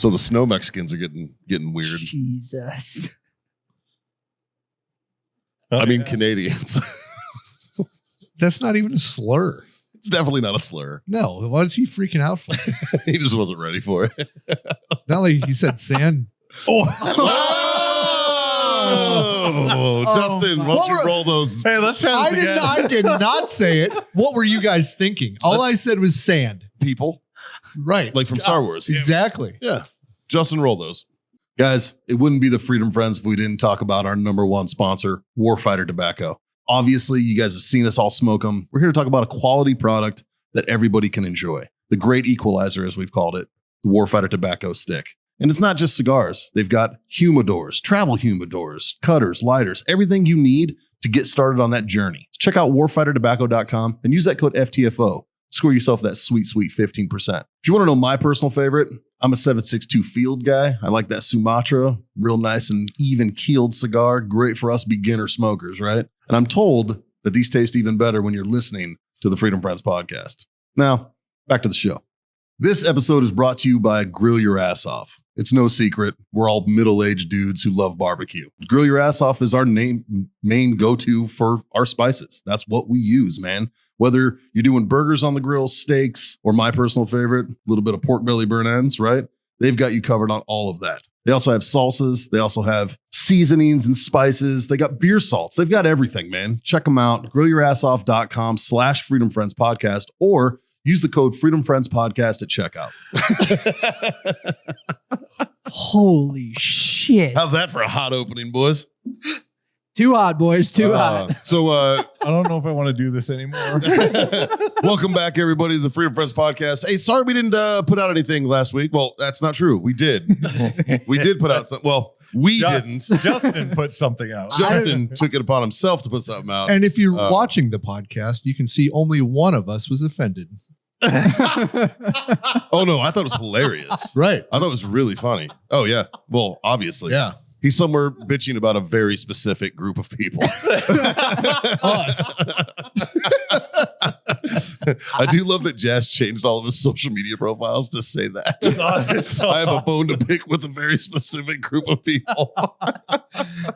So the snow Mexicans are getting weird. Jesus. I mean, Canadians. That's not even a slur. It's definitely not a slur. No, what is he freaking out for? He just wasn't ready for it. It's not like he said sand. Oh, Justin, why don't you roll those? Hey, let's try this again. I did not say it. What were you guys thinking? All I said was sand. People, right? Like from Star Wars. Exactly. Yeah. Justin, roll those. Guys, it wouldn't be the Freedom Friends if we didn't talk about our number one sponsor, Warfighter Tobacco. Obviously, you guys have seen us all smoke them. We're here to talk about a quality product that everybody can enjoy. The great equalizer, as we've called it, the Warfighter Tobacco Stick. And it's not just cigars. They've got humidors, travel humidors, cutters, lighters, everything you need to get started on that journey. Check out warfightertobacco.com and use that code FTFO. Score yourself that sweet, sweet 15%. If you want to know my personal favorite, I'm a 762 Field guy. I like that Sumatra, real nice and even keeled cigar. Great for us beginner smokers, right? And I'm told that these taste even better when you're listening to the Freedom Friends podcast. Now, back to the show. This episode is brought to you by Grill Your Ass Off. It's no secret, we're all middle-aged dudes who love barbecue. Grill Your Ass Off is our main go-to for our spices. That's what we use, man. Whether you're doing burgers on the grill, steaks, or my personal favorite, a little bit of pork belly burn ends, right? They've got you covered on all of that. They also have salsas. They also have seasonings and spices. They got beer salts. They've got everything, man. Check them out. GrillYourAssOff.com/Freedom Friends Podcast, or use the code Freedom Friends Podcast at checkout. Holy shit. How's that for a hot opening, boys? Too hot, boys. Too hot. So I don't know if I want to do this anymore. welcome back, everybody, to the Freedom Friends Podcast. Hey, sorry we didn't put out anything last week. Well, that's not true. We did. We did put out something. Well, didn't. Justin put something out. Justin took it upon himself to put something out. And if you're watching the podcast, you can see only one of us was offended. Oh, no, I thought it was hilarious. Right. I thought it was really funny. Oh, yeah. Well, obviously. Yeah. He's somewhere bitching about a very specific group of people. Us. I do love that Jazz changed all of his social media profiles to say that. I have a bone to pick with a very specific group of people.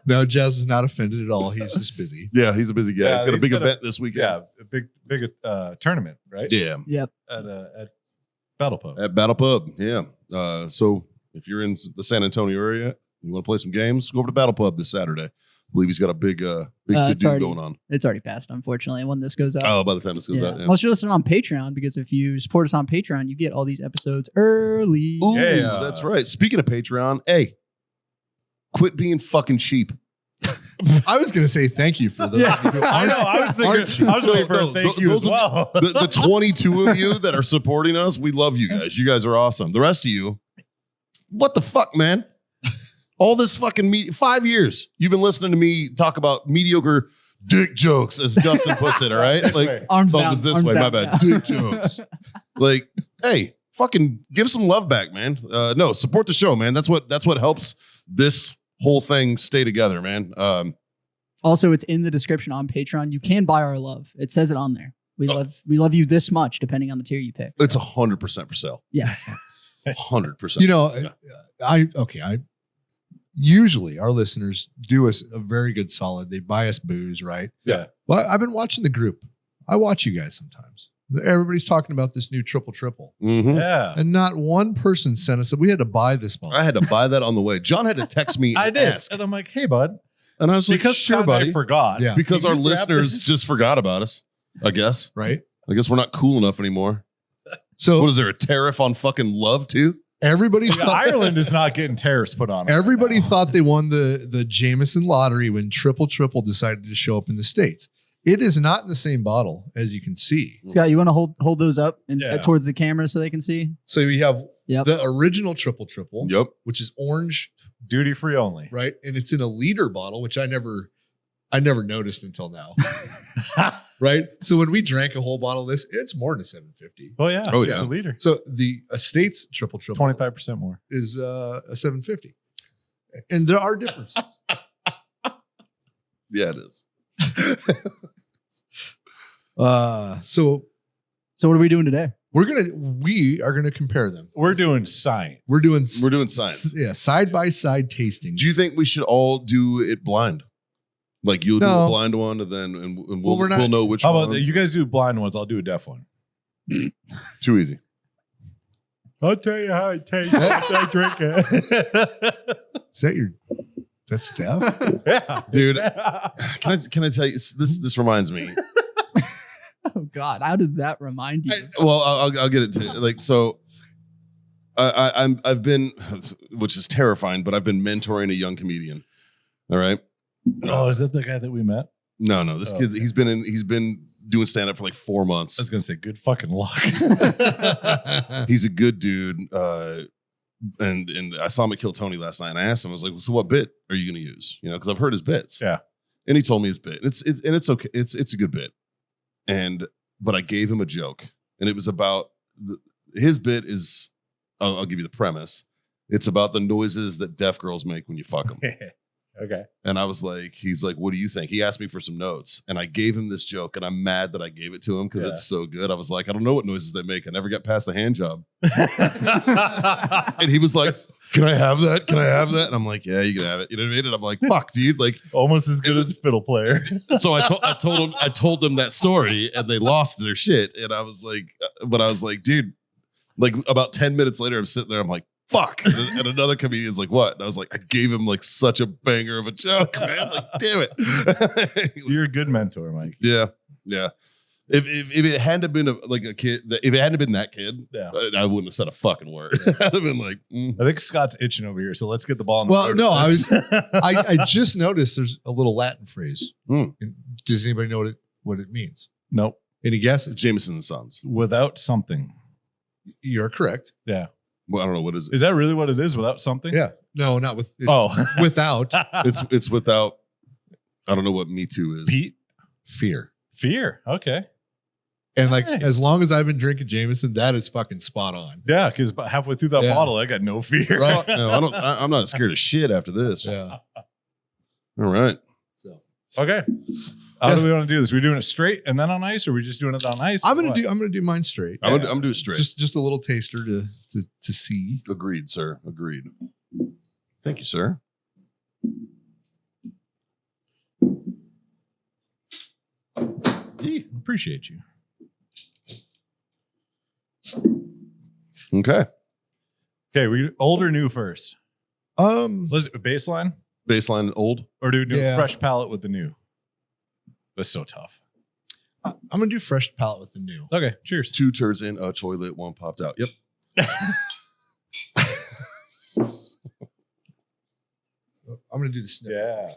No, Jazz is not offended at all. He's just busy. Yeah, he's a busy guy. Yeah, he's got a big got event this weekend. Yeah, a big tournament, right? Yeah. Yep. At Battle Pub. At Battle Pub, yeah. So if you're in the San Antonio area, you want to play some games, go over to Battle Pub this Saturday. I believe he's got a big to-do going on. It's already passed, unfortunately, when this goes out. Oh, by the time this goes out. Yeah. Unless you're listening on Patreon, because if you support us on Patreon, you get all these episodes early. Ooh, Yeah. that's right. Speaking of Patreon, hey, quit being fucking cheap. I was going to say thank you for the. Yeah. I know. I was thinking. I was waiting for a thank you as well. The 22 of you that are supporting us, we love you guys. You guys are awesome. The rest of you, what the fuck, man? All this fucking 5 years you've been listening to me talk about mediocre dick jokes, as Justin puts it. All right, like Arms oh, down, it was this arms way. down, My bad. yeah. Dick jokes. Like, hey, fucking give some love back, man. No, support the show, man. That's what helps this whole thing stay together, man. Also, it's in the description on Patreon. You can buy our love. It says it on there. We love you this much, depending on the tier you pick. It's 100% for sale. Yeah. 100%. You know, I usually our listeners do us a very good solid. They buy us booze, right? Yeah. Well, I've been watching the group. I watch you guys sometimes. Everybody's talking about this new triple triple. Mm-hmm. Yeah. And not one person sent us that we had to buy this bottle. I had to buy that on the way. John had to text me. I and did. ask. And I'm like, hey, bud. And I was like, Because sure, Scott and buddy. I forgot. Yeah. Because Can our you grab listeners this? just forgot about us, I guess. Right? I guess we're not cool enough anymore. So What is there, a tariff on fucking love too? everybody Yeah, Ireland is not getting tariffs put on. everybody thought they won the Jameson lottery when triple triple decided to show up in the States. It is not in the same bottle, as you can see. Scott, you want to hold those up and Yeah. towards the camera so they can see? So we have Yep. the original triple triple, Yep. which is orange, Duty free only. right? And it's in a liter bottle, which I never noticed until now. Right? So when we drank a whole bottle of this, it's more than a 750. Oh yeah. Oh, It's yeah. a liter. So the Estates triple triple 25% more. is a 750. And there are differences. Yeah, it is. So So what are we doing today? We are gonna compare them. We're doing science. We're doing science. Yeah, side by side tasting. Do you think we should all do it blind? Like you'll do No. a blind one, and then and Well, we're not- we'll know which How about one. you guys do blind ones? I'll do a deaf one. Too easy. I'll tell you how it tastes once I drink it. Is that that's deaf? Yeah, Dude. Can I tell you this reminds me? Oh God, how did that remind you? Well, I'll get it to like so. I've been, which is terrifying, but I've been mentoring a young comedian. All right. Oh, is that the guy that we met? No. This kid's he's been doing stand up for like 4 months. I was gonna say good fucking luck. He's a good dude. And I saw him at Kill Tony last night. And I asked him, I was like, so what bit are you going to use? You know, because I've heard his bits. Yeah. And he told me his bit. It's okay. It's a good bit. But I gave him a joke, and it was about his bit is. I'll give you the premise. It's about the noises that deaf girls make when you fuck them. Okay. And I was like, he's like, what do you think? He asked me for some notes, and I gave him this joke, and I'm mad that I gave it to him because it's so good. I was like, I don't know what noises they make. I never got past the hand job. And he was like, can I have that? Can I have that? And I'm like, yeah, you can have it. You know what I mean? And I'm like, fuck, dude. Like, Almost as good as a fiddle player. so I told them that story, and they lost their shit. And I was like, dude, like about 10 minutes later, I'm sitting there, I'm like, fuck. And another comedian's like, what? And I was like, I gave him like such a banger of a joke, man. Like, damn it. You're a good mentor, Mike. Yeah. If it hadn't been a kid, if it hadn't been that kid, Yeah. I wouldn't have said a fucking word. I'd have been like, I think Scott's itching over here, so let's get the ball in the Well, court. no, I just noticed there's a little Latin phrase. Hmm. Does anybody know what it means? Nope. Any guess? it's Jameson and Sons. Without something. You're correct. Yeah. Well, I don't know what is it. Is that really what it is? Without something? Yeah. No, not with. Oh. Without It's without. I don't know what Me Too is. Pete? fear. Fear. Okay. And like, Nice. as long as I've been drinking Jameson, that is fucking spot on. Yeah, because halfway through that Yeah. bottle, I got no fear. Right. No, I'm not scared of shit after this. Yeah. All right. So Okay. How do we want to do this? Are we doing it straight and then on ice, or are we just doing it on ice? I'm or gonna do mine straight. I'm gonna do it straight. Just a little taster to see. Agreed, sir. Agreed. Thank you, sir. Appreciate you. Okay. Okay, we old or new first? Let's Let's do a baseline, Baseline old. or do we do Yeah. a fresh palette with the new? That's so tough. I'm gonna do fresh palate with the new. Okay, cheers. 2 turds in a toilet, 1 popped out. Yep. I'm gonna do the sniff. Yeah.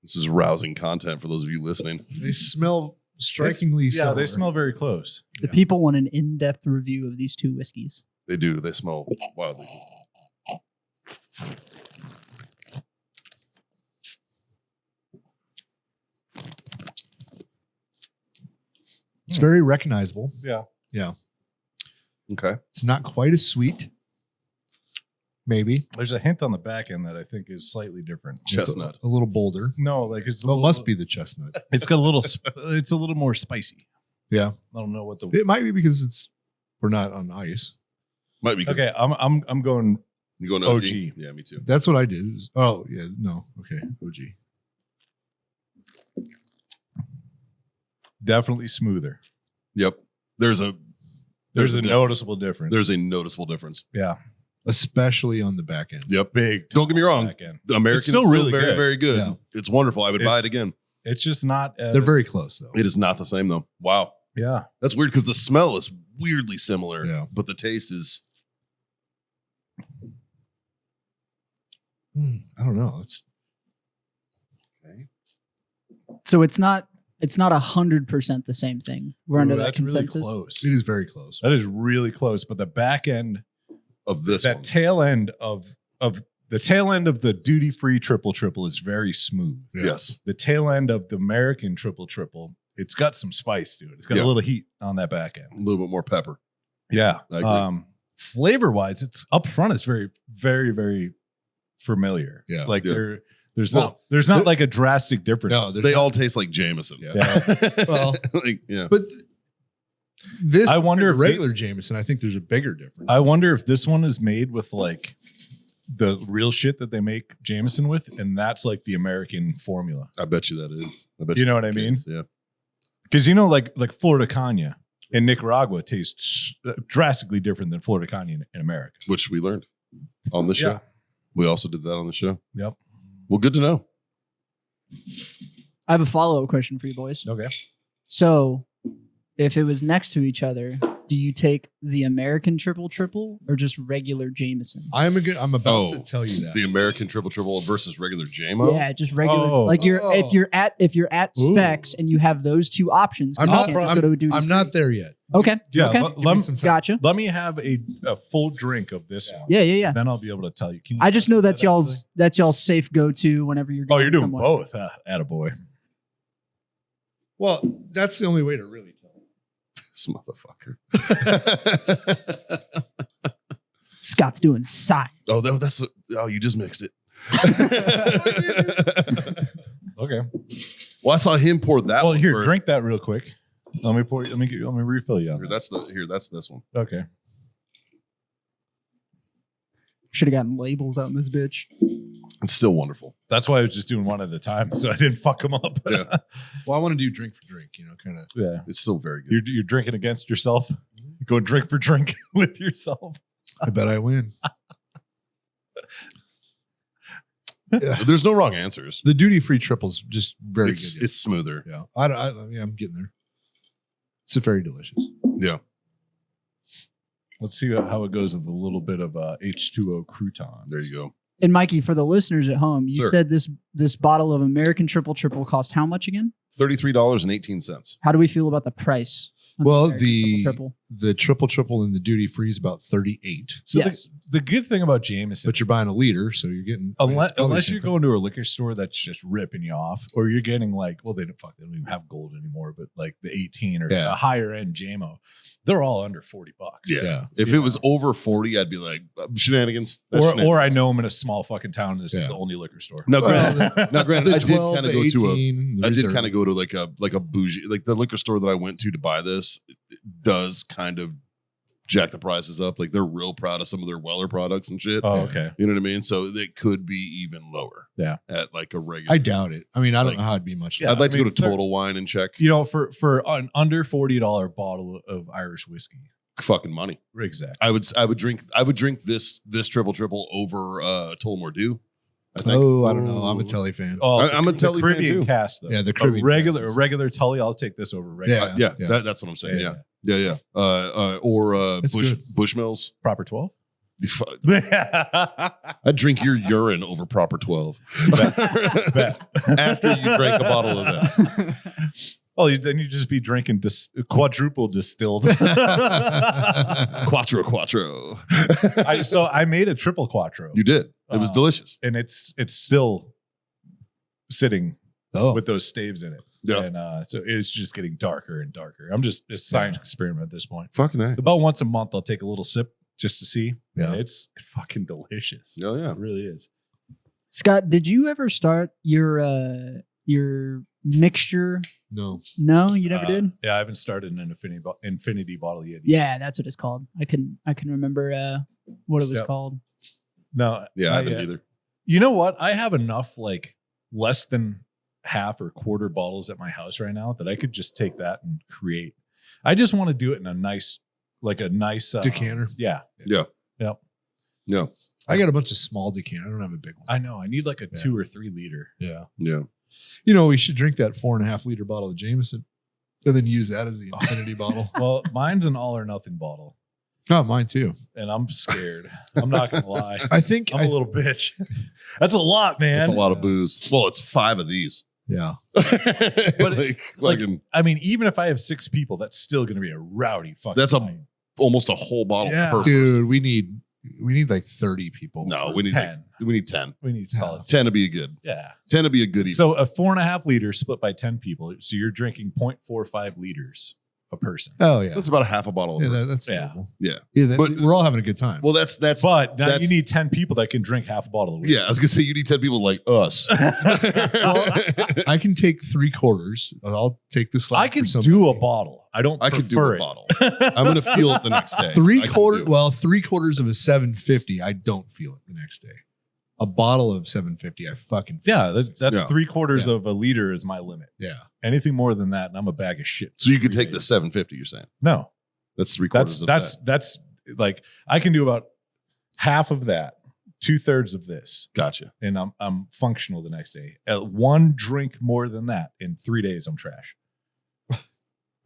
This is rousing content for those of you listening. They smell strikingly Yeah, similar. they smell very close. The Yeah. people want an in-depth review of these two whiskeys. They do. They smell wildly. It's very recognizable. Yeah. Okay. It's not quite as sweet. Maybe There's a hint on the back end that I think is slightly different. Chestnut. a little bolder. No, like it's a Well, it little, must be the chestnut. It's got a little. It's a little more spicy. Yeah, I don't know what the. it might be because we're not on ice. Might be. 'cause Okay, I'm going. You going OG. OG? Yeah, me too. That's what I did. Oh yeah, no, okay, OG. Definitely smoother. Yep. There's a noticeable difference. There's a noticeable difference. Yeah, Especially on the back end. Yep. big. Don't get me wrong. back end. The American It's still is still really very, good. very good. Yeah. It's wonderful. I would buy it again. It's just not. They're very close though. It is not the same though. Wow. Yeah. That's weird because the smell is weirdly similar. Yeah. But the taste is I don't know. It's okay. So it's not 100% the same thing. We're under Ooh, that that's consensus. really close. it is very close. That is really close. But the back end, Of this that one. tail end of the tail end of the duty free triple triple is very smooth. Yeah. Yes. The tail end of the American triple triple, it's got some spice to it. It's got Yeah. a little heat on that back A end. little bit more pepper. Yeah. I agree. Flavor wise, it's up front. It's very, very, very familiar. Yeah. Like Yeah. there's There's Well, not like a drastic difference. No, there's They not. all taste like Jameson. Yeah. Well, like, yeah. but this I wonder and if regular Jameson, I think there's a bigger difference. I wonder if this one is made with like the real shit that they make Jameson with, and that's like the American formula. I bet you that is. I bet You know what that's I the mean? case, Yeah. Because like Florida Caña in Nicaragua tastes drastically different than Florida Caña in America. Which we learned on the show. Yeah. We also did that on the show. Yep. Well, good to know. I have a follow-up question for you boys. Okay. So, if it was next to each other, do you take the American Triple Triple or just regular Jameson? I'm about to Oh, tell you that. The American Triple Triple versus regular JMO. Yeah, just regular. Oh. Like if you're at Ooh. specs and you have those two options, I'm you not. can't just go to a duty I'm free. not there yet. Okay. Yeah. Okay. Let, Give me some time. Gotcha. let me have a full drink of this one. Yeah. Then I'll be able to tell you. Can you I just know that's that y'all's safe go to whenever you're. actually? Oh, going you're doing somewhere. both. Attaboy. Well, that's the only way to really tell. This motherfucker. Scott's doing science. Oh, that's. Oh, you just mixed it. Okay. Well, I saw him pour that Well, one here, first. drink that real quick. Let me refill you on Here, that. that's this one. Okay. Should have gotten labels out in this bitch. It's still wonderful. That's why I was just doing one at a time, so I didn't fuck them up. Yeah. Well, I want to do drink for drink. Kind of. Yeah. It's still very good. You're drinking against yourself. Going drink for drink with yourself. I bet I win. There's no wrong answers. The duty free triple's just very It's good. it's smoother. Yeah, I'm getting there. It's very delicious. Yeah. Let's see how it goes with a little bit of H2O crouton. There you go. And Mikey, for the listeners at home, you Sir. said this bottle of American Triple Triple cost how much again? $33.18. How do we feel about the price? on Well, American the Triple? the triple in the duty free is about 38, So Yes. the good thing about Jameson, but you're buying a liter, so you're getting unless it's probably you're cheaper. going to a liquor store that's just ripping you off, or you're getting like, well, they don't even have gold anymore, but like the 18 or Yeah. a higher end JMO, they're all under $40. Yeah. If it was over 40, I'd be like, shenanigans. That's Or shenanigans. I know I'm in a small fucking town and this is Yeah. the only liquor store. Now, Well, granted, The I did 12, kind of the go to a 18, the I did reserve. kind of go to like a bougie, like the liquor store that I went to buy this. It does kind of jack the prices up. Like they're real proud of some of their Weller products and shit. Oh, okay. You know what I mean? So it could be even lower. Yeah. At like a regular. I doubt it. I mean, I don't Like- know how it'd be much. Yeah. I'd like I to mean, go to Total Wine and check You know, for an under $40 bottle of Irish whiskey. fucking money. Exactly. I would drink this triple over Tullamore Dew. I think. Oh, I don't know. I'm a Telly fan. Oh, I'm a the Tully fan Caribbean too. cast though. Yeah, the A Caribbean regular Tully. I'll take this over regular. Yeah. That's what I'm saying. Yeah. Or It's good. Bushmills. Proper 12. I'd drink your urine over proper 12. After you drank a bottle of this. Oh, then you just be drinking quadruple distilled. Quattro. So I made a triple quattro, You did. It was delicious. and it's still sitting Oh, with those staves in it. Yeah. And so it's just getting darker and darker. I'm just a science experiment at this point. Fucking A. About once a month, I'll take a little sip just to see. Yeah. And it's fucking delicious. Oh, yeah. It really is. Scott, did you ever start your mixture? no. No, you never did. Yeah, I haven't started an infinity bottle yet. Yeah, that's what it's called. I can remember what it was Yep. called. No. Yeah, I not haven't yet. either. You know what? I have enough like less than half or quarter bottles at my house right now that I could just take that and create. I just want to do it in a nice Decanter. Yeah. Yeah. Yep. Yeah. I got a bunch of small decanter. I don't have a big one. I know. I need like a Yeah. 2 or 3 liter. Yeah. Yeah. You know, we should drink that 4.5 liter bottle of Jameson and then use that as the infinity bottle. Well, mine's an all or nothing bottle, Oh, mine too. and I'm scared. I'm not gonna lie. I think I'm a little bitch. That's a lot, man. That's a lot of booze. Well, it's 5 of these. yeah. like, I mean, even if I have 6 people, that's still gonna be a rowdy fucking. That's a- night. almost a whole bottle Yeah. per person. Dude, we need like 30 people. No, we need 10. we need 10. We need solid. 10 to be a good. Yeah. 10 to be a good evening. So a 4.5 liters split by 10 people. So you're drinking 0.45 liters a person. Oh yeah, That's about a half a bottle of yeah, bourbon. that's Yeah. doable. Yeah. Yeah, But- we're all having a good time. Well, that's But now that's- you need 10 people that can drink half a bottle of whiskey. yeah. I was gonna say you need 10 people like us. I can take 3/4. I'll take the slack. I can for do a somebody. bottle. I don't. I could do prefer a it. bottle. I'm gonna feel it the next day. I can do 3/4. it. Well, 3/4 of a 750. I don't feel it the next day. A bottle of 750. I fucking feel Yeah, that's Yeah. 3/4 Yeah. of a liter is my limit. Yeah. Anything more than that, and I'm a bag of shit. So you could 3 take the days. 750. You're saying No, that's 3/4 of that's like I can do about half of that, 2/3 of this, that. Gotcha. and I'm functional the next day. One drink more than that in 3 days, I'm trash.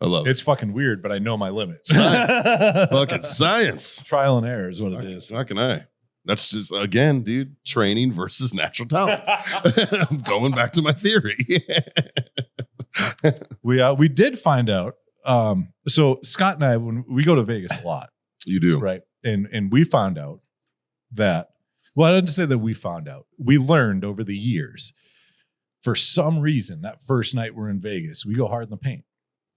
I love it. It's fucking weird, but I know my limits. Fucking science. Trial and error is what it is. How can I? That's just again, dude. Training versus natural talent. I'm going back to my theory. We did find out. So Scott and I, when we go to Vegas a lot, You do. right? And we found out that, well, I didn't say that we found out. We learned over the years, for some reason, that first night we're in Vegas, we go hard in the paint.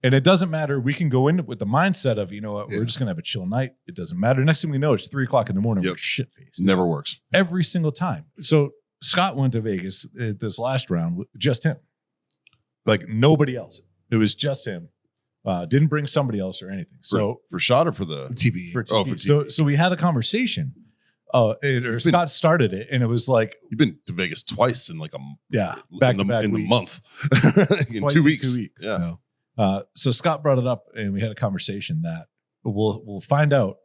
And it doesn't matter. We can go in with the mindset of, you know what, we're just going to have a chill night. It doesn't matter. Next thing we know, it's 3:00 in the morning. Yep. We're shit faced Never works. every single time. So Scott went to Vegas this last round with just him, like nobody else. It was just him. Didn't bring somebody else or anything. So For shot or for the TBE. for Oh, TV. for So we had a conversation. Scott started it, and it was like, you've been to Vegas twice in like a yeah, back in to the, back in the weeks. month in Twice 2 in weeks. 2 weeks. Yeah. So Scott brought it up, and we had a conversation that we'll find out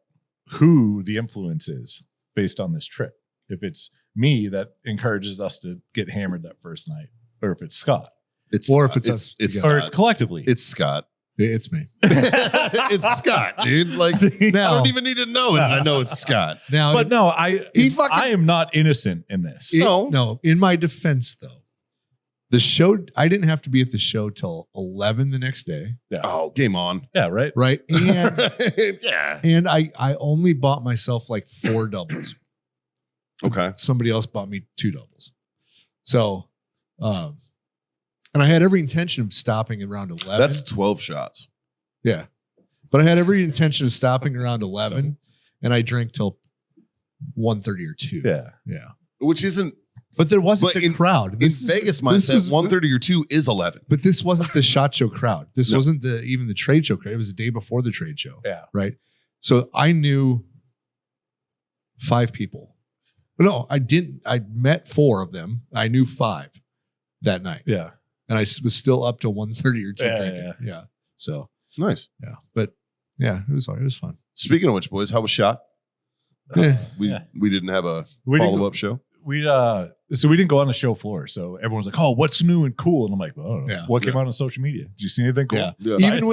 who the influence is based on this trip. If it's me that encourages us to get hammered that first night, or if it's Scott, It's Or if it's it's us it's, or it's Scott. collectively. It's Scott. It's me. It's Scott, dude. Like I don't even need to know it. And I know it's Scott. Now, But no, He fucking- I am not innocent in this. no. In my defense, though, the show. I didn't have to be at the show till 11 the next day, Oh, game on. Yeah, right. right? And Yeah. and I only bought myself like 4 doubles. Okay. Somebody else bought me 2 doubles. So, and I had every intention of stopping around 11. That's 12 shots. Yeah. But I had every intention of stopping around 11, and I drank till 1:30 or 2. Yeah. Yeah. Which isn't But there wasn't But the crowd. in This is- Vegas this mindset, was- 1:30 or 2 is 11. But this wasn't the SHOT Show crowd. This No. wasn't even the trade show crowd. It was the day before the trade show. Yeah. Right. So I knew 5 people. No, I didn't. I met 4 of them. I knew 5 that night. Yeah. And I was still up to 1:30 or 2 Yeah, drinking. Yeah. So Nice. yeah. But yeah, it was fun. Speaking of which, boys, how was shot? Yeah. We didn't have a We didn't follow-up show. so we didn't go on the show floor. So everyone's like, "Oh, what's new and cool?" And I'm like, "Oh, Yeah. what came out on social media? Did you see anything cool?" Yeah. Yeah. Even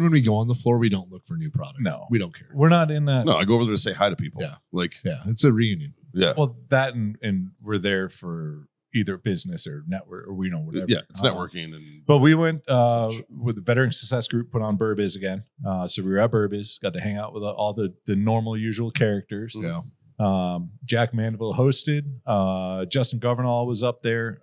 when we go on the floor, we don't look for new products. No. We don't care. We're not in that. No, I go over there to say hi to people. Yeah. Like, Yeah. It's a reunion. yeah. Well, that and we're there for either business or network or whatever. Yeah, it's networking and But we went with the Veteran Success Group, put on Burbiz again. So we were at Burbiz, got to hang out with all the normal, usual characters. Yeah. Jack Mandeville hosted. Justin Governall was up there.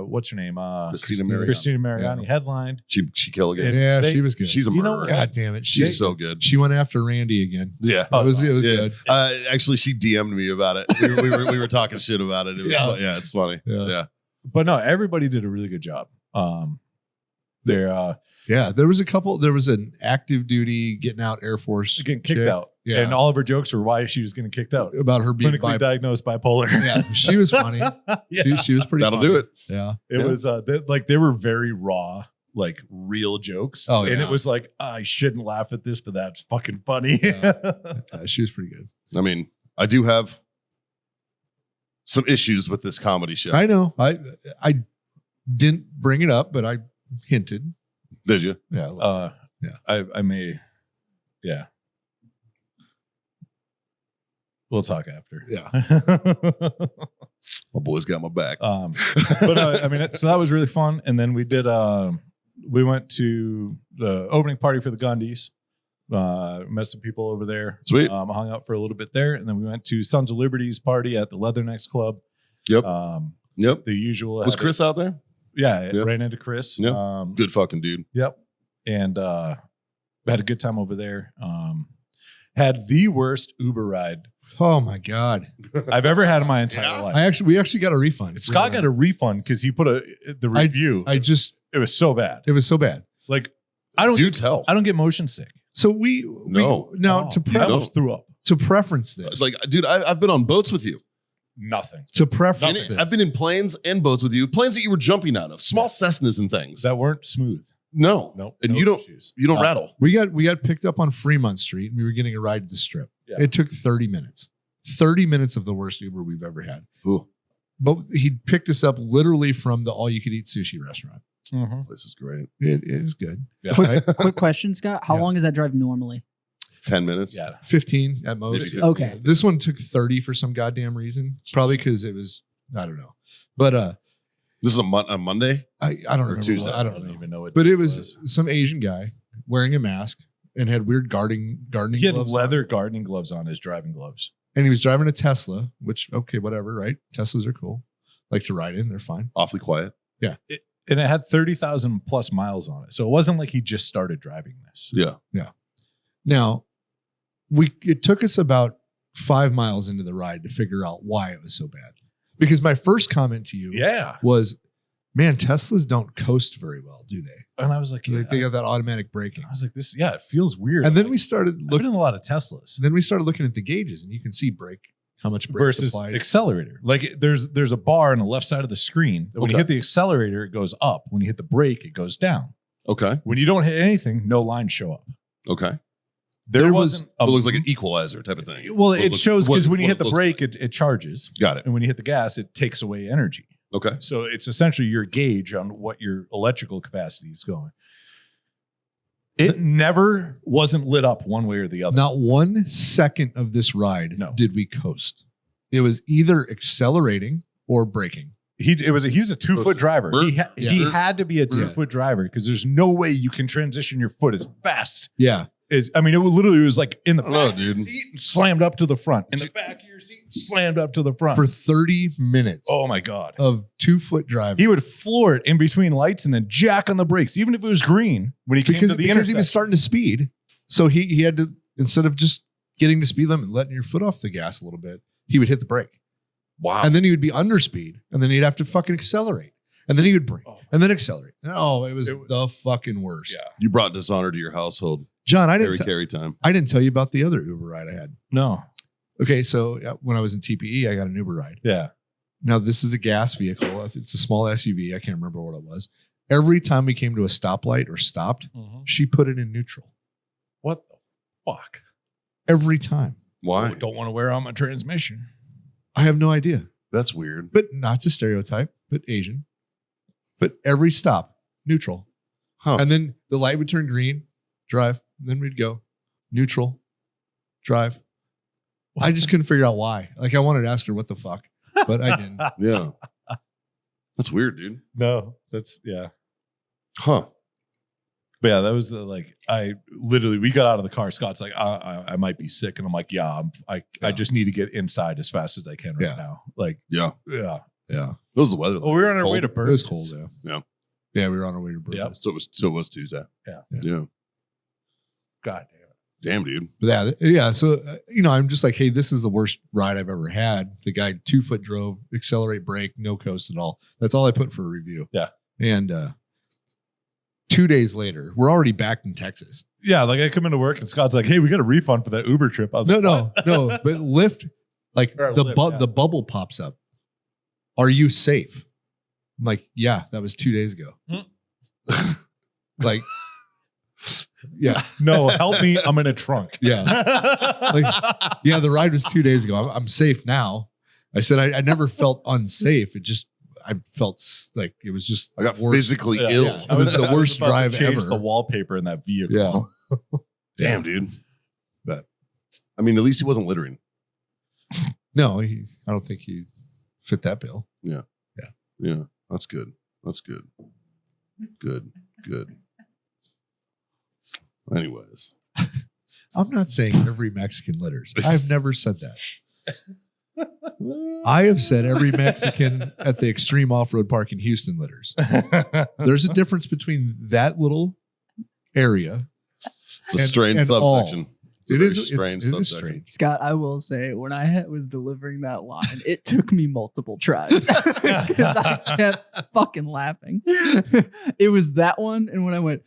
What's her name? Christina Mariani. Christina Mariani headlined. She killed again. And Yeah, they- she was good. She's a You know murderer. God damn it. She's so good. She went after Randy again. Yeah. Oh, it was Yeah. good. Actually, she DM'd me about it. We were talking shit about it. It was Yeah. yeah, it's funny. Yeah. Yeah. But no, everybody did a really good job. They're Yeah, there was an active duty getting out Air Force getting kicked chick. out. Yeah. And all of her jokes were why she was getting kicked out. about her being Clinically diagnosed bipolar. Yeah, she was funny. Yeah. She was pretty. That'll funny. do it. Yeah, It Yeah. was they were very raw, like real jokes. Oh, And yeah. it was like, I shouldn't laugh at this, but that's fucking funny. Yeah. She was pretty good. I mean, I do have some issues with this comedy show. I know. I didn't bring it up, but I hinted. Did you? Yeah, Yeah. I may, yeah. We'll talk after. Yeah. My boys got my back. But I mean, so that was really fun. And then we did, we went to the opening party for the Gundys. Met some people over there. Sweet. Hung out for a little bit there. And then we went to Sons of Liberty's party at the Leathernecks Club. Yep. The usual. Was Chris out there? Yeah, Yeah. ran into Chris. Yeah. Good fucking dude. Yep. And Had a good time over there. Had the worst Uber ride Oh my God. I've ever had in my entire life. We actually got a refund. Scott got a refund because he put the review. It was so bad. It was so bad. Like I don't tell. I don't get motion sick. So I almost threw up. To preference this. Like, dude, I've been on boats with you. Nothing. To preference this. I've been in planes and boats with you. Planes that you were jumping out of, small Cessnas and things. That weren't smooth. No. And you don't rattle. We got picked up on Fremont Street and we were getting a ride to the Strip. Yeah. It took 30 minutes. 30 minutes of the worst Uber we've ever had. Ooh. But he picked us up literally from the all-you-could-eat sushi restaurant. Mm-hmm. This is great. It is good. Yeah. Quick question, Scott. How long is that drive normally? 10 minutes. Yeah. 15 at most. Maybe 15. Okay. This one took 30 for some goddamn reason. Probably because it was, I don't know. But This is a Monday. I don't remember. Tuesday. I don't know. even know what. But it was some Asian guy wearing a mask and had weird gardening He had gloves leather on. gardening gloves on his driving gloves. And he was driving a Tesla, which, okay, whatever, right? Teslas are cool. Like to ride in, they're fine. Awfully quiet. And it had 30,000 plus miles on it. So it wasn't like he just started driving this. Yeah. Now, it took us about 5 miles into the ride to figure out why it was so bad. Because my first comment to you was, man, Teslas don't coast very well, do they? And I was like, They got that automatic braking. I was like, it feels weird. And then Like, we started I've been looking. in a lot of Teslas Then we started looking at the gauges, and you can see how much brake versus applied. accelerator. Like there's a bar on the left side of the screen that when you Okay. hit the accelerator, it goes up. When you hit the brake, it goes down. Okay. When you don't hit anything, no lines show up. Okay. There wasn't. It looks like an equalizer type of thing. Well, What it looks- shows because what- when you what hit the looks brake, like. it charges. Got it. And when you hit the gas, it takes away energy. Okay. So it's essentially your gauge on what your electrical capacity is going. It never wasn't lit up one way or the other. Not 1 second of this ride No. did we coast. It was either accelerating or braking. He was a 2-foot driver. He had to be a 2-foot driver because there's no way you can transition your foot as fast Yeah. as it was like in the I don't know, back of your dude. seat and slammed up to the front. In the back of your seat, slammed up to the front. For 30 minutes Oh my God. of 2-foot driving. He would floor it in between lights and then jack on the brakes, even if it was green when he came to the because he intersection. was starting to speed. So he had to, instead of just getting to speed limit and letting your foot off the gas a little bit, he would hit the brake. Wow. And then he would be under speed. And then he'd have to fucking accelerate. And then he would brake. And then accelerate. And it was the fucking worst. Yeah. You brought dishonor to your household. John, I Carry didn't time. tell you about the other Uber ride I had. No. Okay, so when I was in TPE, I got an Uber ride. Yeah. Now, this is a gas vehicle. It's a small SUV. I can't remember what it was. Every time we came to a stoplight or stopped, she put it in neutral. What the fuck? Every time. Why? Don't want to wear on my transmission. I have no idea. That's weird. But not to stereotype, but Asian. But every stop, neutral. Huh. And then the light would turn green, drive. And then we'd go neutral, drive. I just couldn't figure out why. Like I wanted to ask her what the fuck, but I didn't. Yeah. That's weird, dude. No, that's yeah. Huh. But yeah, that was we got out of the car. Scott's like, I might be sick. And I'm like, I just need to get inside as fast as I can right now. Like, Yeah. yeah. Yeah. What was the weather? Well, we were on our way to It was Burgess. cold, yeah. Yeah. Yeah, we were on our way to Burgess. Yep. So it was Tuesday. Yeah. Yeah. God damn it. Damn, dude. But yeah. So, I'm just like, hey, this is the worst ride I've ever had. The guy 2-foot drove, accelerate, brake, no coast at all. That's all I put for a review. Yeah. And 2 days later, we're already back in Texas. Yeah, like I come into work and Scott's like, hey, we got a refund for that Uber trip. I was like, No. But Lyft, like Or the Lyft, yeah. the bubble pops up. Are you safe? I'm like, yeah, that was 2 days ago. Like, yeah. No, help me. I'm in a trunk. Yeah. Yeah, the ride was 2 days ago. I'm safe now. I said I never felt unsafe. I felt like it was just I got worse. physically Yeah. ill. Yeah. It was the worst about to drive change ever. the wallpaper in that vehicle. Yeah. Damn, dude. But I mean, at least he wasn't littering. No, I don't think he fit that bill. Yeah. That's good. That's good. Good. Anyways. I'm not saying every Mexican litters. I've never said that. I have said every Mexican at the extreme off-road park in Houston litters. There's a difference between that little area It's a strange subsection. It is strange subsection. Scott, I will say, when I was delivering that line, it took me multiple tries because I kept fucking laughing. It was that one, and when I went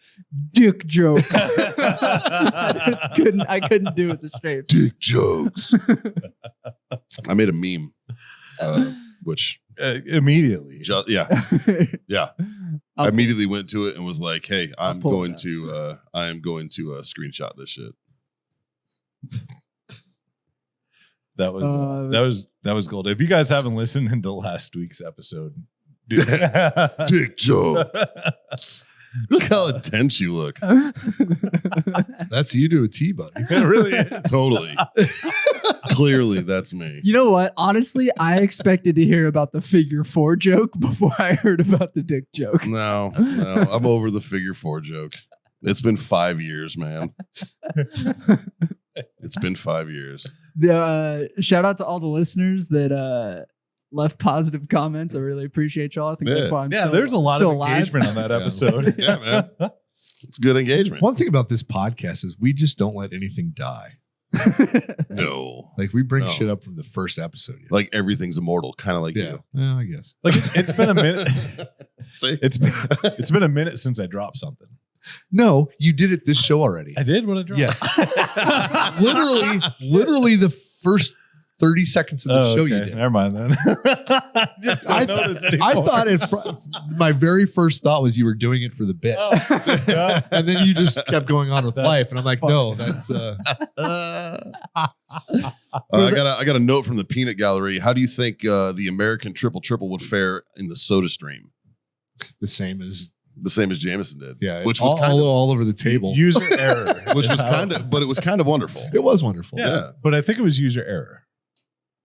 dick joke, I couldn't do it the straight. Dick jokes. I made a meme, which immediately, yeah. I immediately went to it and was like, "Hey, I am going to screenshot this shit." That was gold. If you guys haven't listened into last week's episode, dude. Dick joke. Look how intense you look. That's you to a T, buddy. It really is. Totally. Clearly, that's me. You know what? Honestly, I expected to hear about the figure 4 joke before I heard about the dick joke. No, I'm over the figure 4 joke. It's been 5 years, man. It's been 5 years. Shout out to all the listeners that left positive comments. I really appreciate y'all. I think that's why I'm there's a lot of engagement on that episode. Yeah, man. It's good engagement. One thing about this podcast is we just don't let anything die. No. Like we bring shit up from the first episode. Like everything's immortal, kind of like you. Yeah, I guess. Like it's been a minute. See? It's been a minute since I dropped something. No, you did it this show already. I did what I dropped. Yes. literally the first 30 seconds of the show you did. Never mind then. I thought my very first thought was you were doing it for the bit. Yeah. And then you just kept going on with life. And I'm like, no, that's I got a note from the Peanut Gallery. How do you think the American Triple Triple would fare in the Soda Stream? the same as Jameson did. Yeah, which was all over the table. User error. Which was but it was kind of wonderful. It was wonderful. Yeah. But I think it was user error.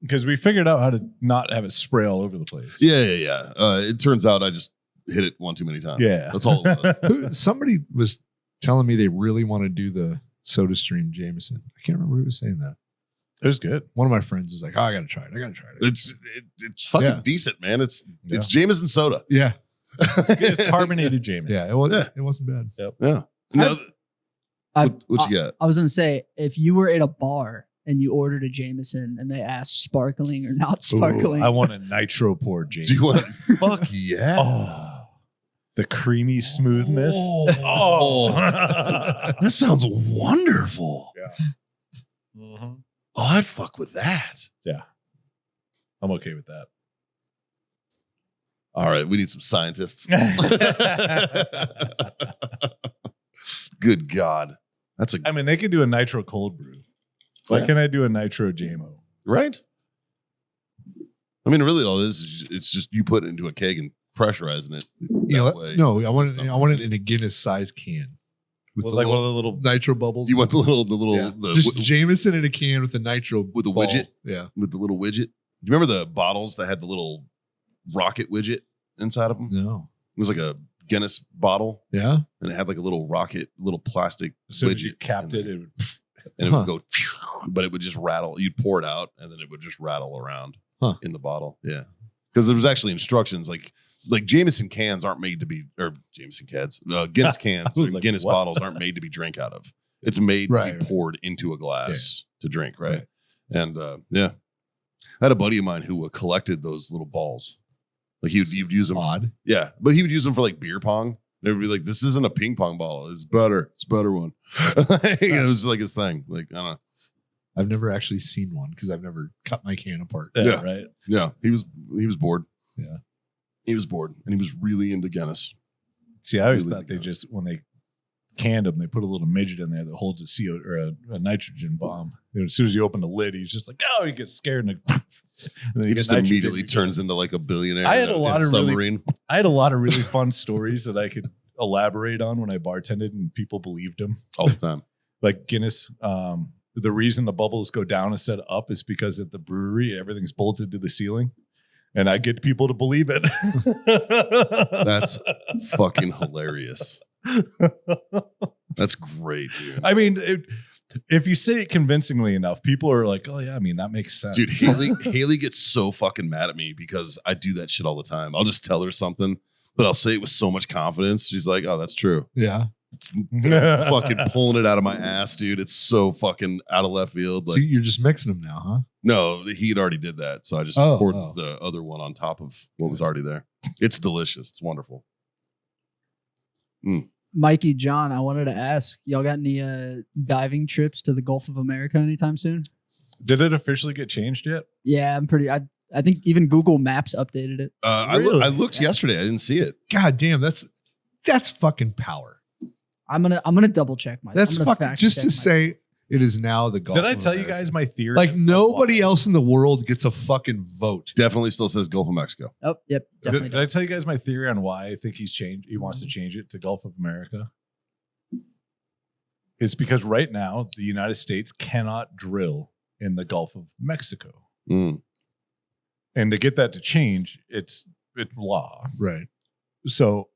Because we figured out how to not have it spray all over the place. Yeah. It turns out I just hit it one too many times. Yeah. That's all it was. Somebody was telling me they really want to do the Soda Stream Jameson. I can't remember who was saying that. It was good. One of my friends is like, oh, I got to try it. It's fucking decent, man. It's Jameson soda. Yeah. It's carbonated Jameson. Yeah, it wasn't bad. Yep. Yeah. No, what you got? I was going to say, if you were at a bar and you ordered a Jameson and they asked sparkling or not sparkling. Ooh, I want a nitro poured Jameson. Do you want fuck yeah. Oh, the creamy smoothness. Oh. That sounds wonderful. Yeah. Mm-hmm. Oh, I'd fuck with that. Yeah. I'm okay with that. All right, we need some scientists. Good God. I mean, they could do a nitro cold brew. Why can't I do a nitro JMO? Right? I mean, really, all it is it's just you put it into a keg and pressurizing it. I want it in a Guinness size can. With like one of the little nitro bubbles. You want the little just Jameson in a can with the nitro with the ball. widget. Yeah, with the little widget. Do you remember the bottles that had the little rocket widget inside of them? No, it was like a Guinness bottle. Yeah, and it had like a little plastic so widget. You capped it, and it would go, but it would just rattle. You'd pour it out, and then it would just rattle around in the bottle. Yeah, because there was actually instructions like Jameson cans aren't made to be, or Jameson cans, Guinness cans, or Guinness bottles aren't made to be drank out of. It's made to be poured into a glass to drink, right? And I had a buddy of mine who collected those little balls. Like he'd use them. Odd. Yeah, but he would use them for like beer pong. They would be like, "This isn't a ping pong bottle. It's better. It's a better one." It was like his thing. Like I don't know. I've never actually seen one because I've never cut my can apart. Yeah, right. Yeah, he was bored. Yeah. He was bored, and he was really into Guinness. See, I always thought they just, when they canned them, they put a little midget in there that holds a CO or a nitrogen bomb. And as soon as you open the lid, he's just like, oh, he gets scared, and then he just immediately turns into like a billionaire. I had a lot of really fun stories that I could elaborate on when I bartended, and people believed him all the time. Like Guinness, the reason the bubbles go down instead of up is because at the brewery everything's bolted to the ceiling. And I get people to believe it. That's fucking hilarious. That's great, dude. I mean, if you say it convincingly enough, people are like, oh, yeah, I mean, that makes sense. Dude, Haley gets so fucking mad at me because I do that shit all the time. I'll just tell her something, but I'll say it with so much confidence. She's like, oh, that's true. Yeah. fucking pulling it out of my ass, dude. It's so fucking out of left field. So Like, you're just mixing them now, huh? no, he'd already did that. So I just poured the other one on top of what was already there. It's delicious. It's wonderful. Mikey, John, I wanted to ask, y'all got any diving trips to the Gulf of America anytime soon? Did it officially get changed yet? Yeah, I think even Google Maps updated it. Really? I looked yesterday. I didn't see it. God damn, that's fucking power. I'm gonna double check my. That's I'm gonna fucking fact just check to my- say it is now the Gulf. Did I of tell you America. guys my theory? Like of nobody why? else in the world gets a fucking vote. Definitely still says Gulf of Mexico. Oh, yep, definitely. Did I tell you guys my theory on why I think he wants to change it to Gulf of America? It's because right now the United States cannot drill in the Gulf of Mexico. Mm. And to get that to change, it's law. Right. So,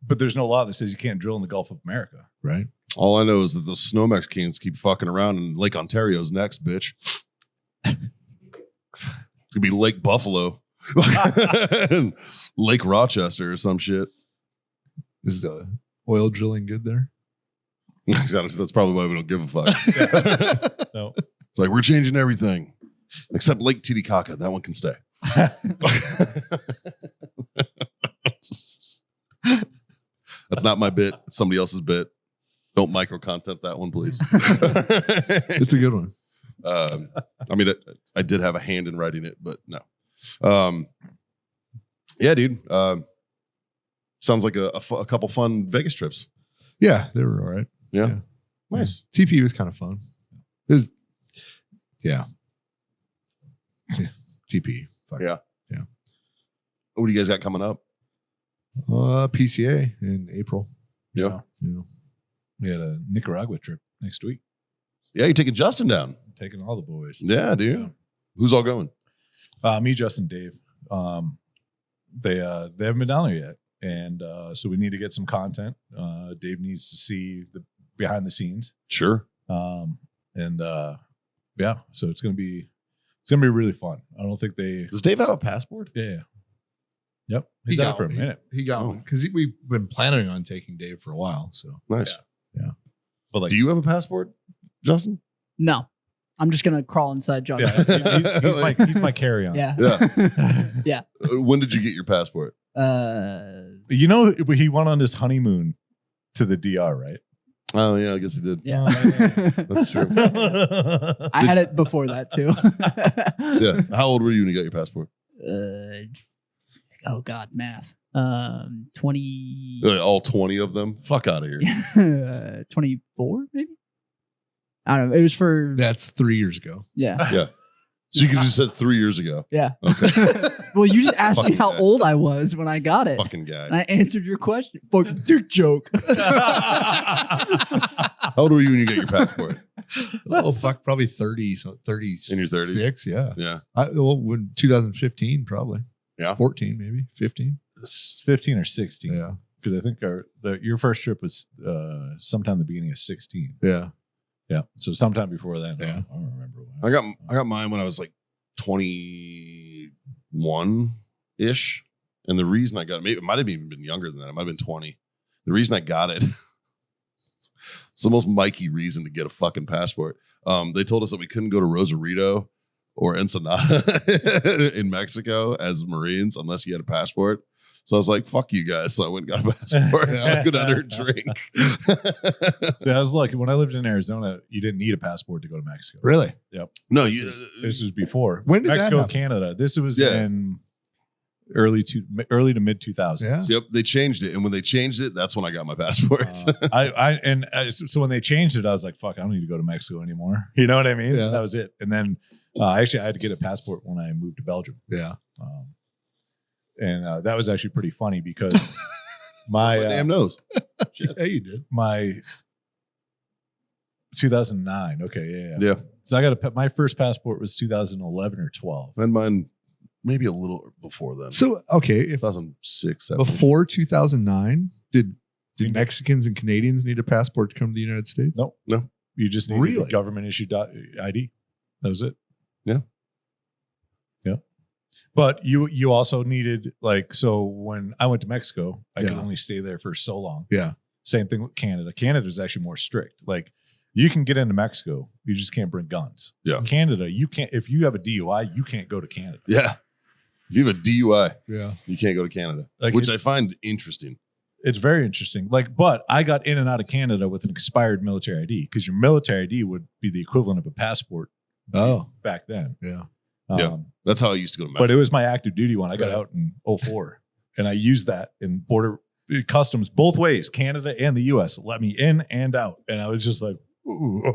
but there's no law that says you can't drill in the Gulf of America. Right. All I know is that the snow Mexicans keep fucking around, and Lake Ontario's next, bitch. It's gonna be Lake Buffalo, Lake Rochester, or some shit. Is the oil drilling good there? That's probably why we don't give a fuck. No. It's like we're changing everything except Lake Titicaca. That one can stay. That's not my bit. It's somebody else's bit. Don't micro content that one, please. It's a good one. I mean, I did have a hand in writing it, but no. Yeah, dude. Sounds like a couple fun Vegas trips. Yeah, they were all right. Yeah. Nice. TP was kind of fun. It was, yeah. TP. Fuck. Yeah. What do you guys got coming up? PCA in April. Yeah. We had a Nicaragua trip next week. Yeah, you're taking Justin down. Taking all the boys. Yeah, dude. Who's all going? Me, Justin, Dave. They haven't been down there yet, and so we need to get some content. Dave needs to see the behind the scenes. Sure. Yeah, so it's gonna be really fun. I don't think they. Does Dave have a passport? Yeah. Yep. He's done it for a minute. He got one because we've been planning on taking Dave for a while. So Nice. Yeah. But like, Do you have a passport, Justin? No, I'm just gonna crawl inside John. yeah, he's my carry-on. Yeah. Yeah. When did you get your passport? You know, he went on his honeymoon to the DR, right? Oh, yeah, I guess he did. Yeah. That's true. I had it before that too. Yeah. How old were you when you got your passport? Oh God, math. 20. All 20 of them? Fuck out of here. 24, maybe. I don't know. It was for that's 3 years ago. yeah. Yeah. So you could just said 3 years ago. Yeah. Okay. Well, you just asked me Fucking how guy. old I was when I got it. Fucking guy. And I answered your question. Fucking dick joke. How old were you when you got your passport? Oh fuck, probably 30. So 30 In your 30s? Yeah. Yeah. When 2015 probably. Yeah. 14 maybe 15. It's 15 or 16. Yeah. Because I think your first trip was sometime the beginning of 16. Yeah. Yeah. So sometime before then. Yeah. I don't remember. When. I got mine when I was like 21 ish, and the reason I got it, maybe it might have even been younger than that. It might have been 20. The reason I got it, it's the most Mikey reason to get a fucking passport. They told us that we couldn't go to Rosarito or Ensenada in Mexico as Marines unless you had a passport. So I was like, fuck you guys. So I went and got a passport so I could enter and drink. See, I was lucky. When I lived in Arizona, you didn't need a passport to go to Mexico. Really? Yep. No, This was before. When did that Mexico, happen? Canada. This was Yeah. in early to mid 2000s. Yeah. Yep, they changed it. And when they changed it, that's when I got my passport. So when they changed it, I was like, fuck, I don't need to go to Mexico anymore. You know what I mean? Yeah. That was it. And then actually I had to get a passport when I moved to Belgium. Yeah. And that was actually pretty funny because My my damn nose. Yeah, you did. my 2009. Okay, yeah. Yeah. So I got my first passport was 2011 or 12. And mine maybe a little before then. So okay, if 2006. 7. before 2009, did You- Mexicans and Canadians need a passport to come to the United States? No. You just needed Really? a government issued ID. That was it. Yeah. Yeah. But you also needed so when I went to Mexico, I could Yeah. only stay there for so long. Yeah. Same thing with Canada. Canada is actually more strict. Like you can get into Mexico, you just can't bring guns. Yeah. Canada, you can't. If you have a DUI, you can't go to Canada. Yeah. If you have a DUI, Yeah. you can't go to Canada, Like, which I find interesting. It's very interesting. Like, but I got in and out of Canada with an expired military ID because your military ID would be the equivalent of a passport. Oh. Back then. Yeah. Yeah. That's how I used to go to Mexico. But it was my active duty one. I got out in 2004, and I used that in border customs both ways, Canada and the U.S. let me in and out, and I was just like, ooh.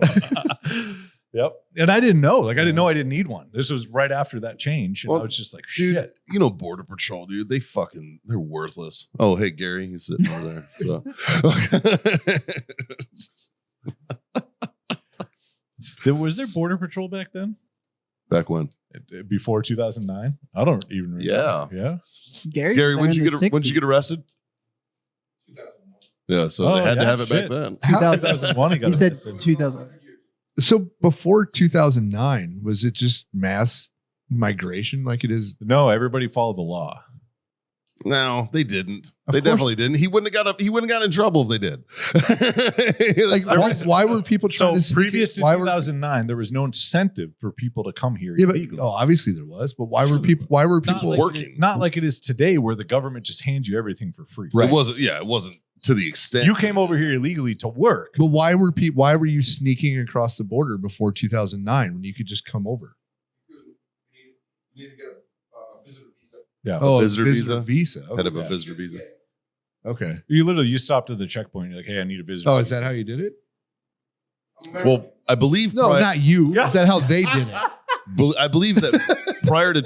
Yep. And I didn't know. Like, I didn't know I didn't need one. This was right after that change. And I was just like, dude, shit. you know, Border Patrol, dude, they're worthless. Oh, hey, Gary, he's sitting over there. So, Was there Border Patrol back then? back when? Before 2009? I don't even remember. Yeah. Yeah. Gary, when did you get arrested? Yeah, so they had to have it back then. 2001. He said 2000. So before 2009, was it just mass migration like it is? No, everybody followed the law. No, they didn't. Of They course. definitely didn't. He wouldn't have got in trouble if they did. Like, why were people So trying to sneak previous it? to Why were 2009, there was no incentive for people to come here yeah, but illegally. obviously there was. But why were people? Why were Not people like working? Not like it is today, where the government just hands you everything for free. Right. It wasn't to the extent. You came over here illegally to work. But why were people? Why were you sneaking across the border before 2009 when you could just come over? Yeah. Oh, visitor visa. Head of a Okay. visitor visa. Okay. You stopped at the checkpoint. You're like, hey, I need a visitor. Oh, is that how you did it? Well, I believe No, not you. Yeah. Is that how they did it? I believe that prior to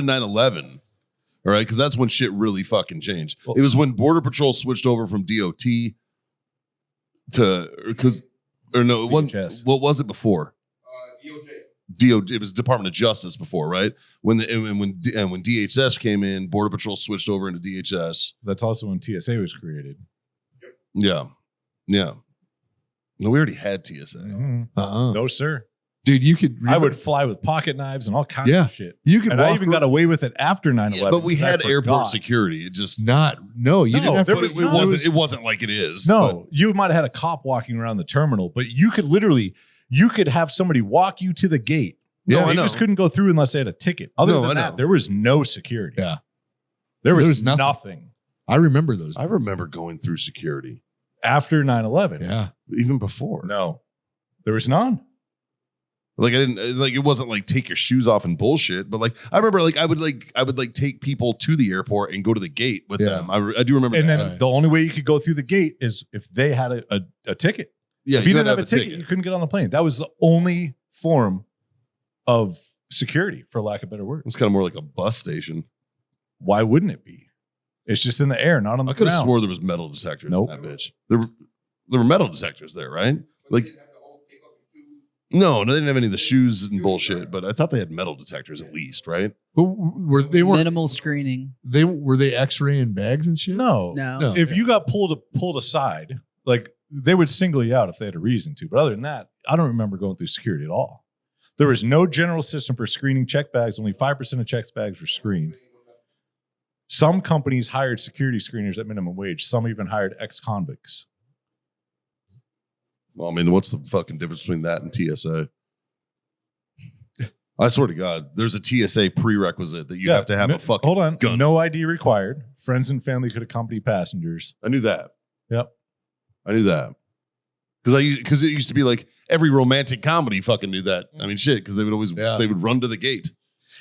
9/11, all right, because that's when shit really fucking changed. Well- It was when Border Patrol switched over from DOT to it wasn't. DHS. What was it before? DOJ. It was Department of Justice before, right? When when DHS came in, Border Patrol switched over into DHS. That's also when TSA was created. Yeah, yeah. No, we already had TSA. No, sir. Dude, you could. I would fly with pocket knives and all kinds Yeah. of shit. You could. And I even got away with it after 9/11. Yeah, but we because I had airport forgot. security. It just No, you No, didn't have there to. was it not. wasn't. It wasn't like it is. No, you might have had a cop walking around the terminal, but you could have somebody walk you to the gate. Yeah, No, I you know. just couldn't go through unless they had a ticket. Other No, than I that, know. there was no security. Yeah. There was nothing. nothing I remember those. I remember going through security after 9/11. Yeah. even before. No, there was none. Like I didn't like it wasn't like take your shoes off and bullshit, but like I remember like I would take people to the airport and go to the gate with Yeah. them. I do remember And that. then Right. the only way you could go through the gate is if they had a ticket. Yeah, If you didn't gotta have a ticket, you couldn't get on the plane. That was the only form of security, for lack of better words. It's kind of more like a bus station. Why wouldn't it be? It's just in the air, not on the I could have ground. swore there was metal detectors Nope. in that bitch. There were metal detectors there, right? Like no, they didn't have any of the shoes and bullshit, but I thought they had metal detectors at least, right? But they weren't. Minimal screening. Were they X-raying bags and shit? No. No. If you got pulled aside, like they would single you out if they had a reason to. But other than that, I don't remember going through security at all. There was no general system for screening check bags. Only 5% of check bags were screened. Some companies hired security screeners at minimum wage. Some even hired ex-convicts. Well, I mean, what's the fucking difference between that and TSA? I swear to God, there's a TSA prerequisite that you have to have a fucking Hold on. guns. No ID required. Friends and family could accompany passengers. I knew that. Yep. I knew that. Because it used to be like every romantic comedy fucking knew that. I mean, shit, because they would run to the gate.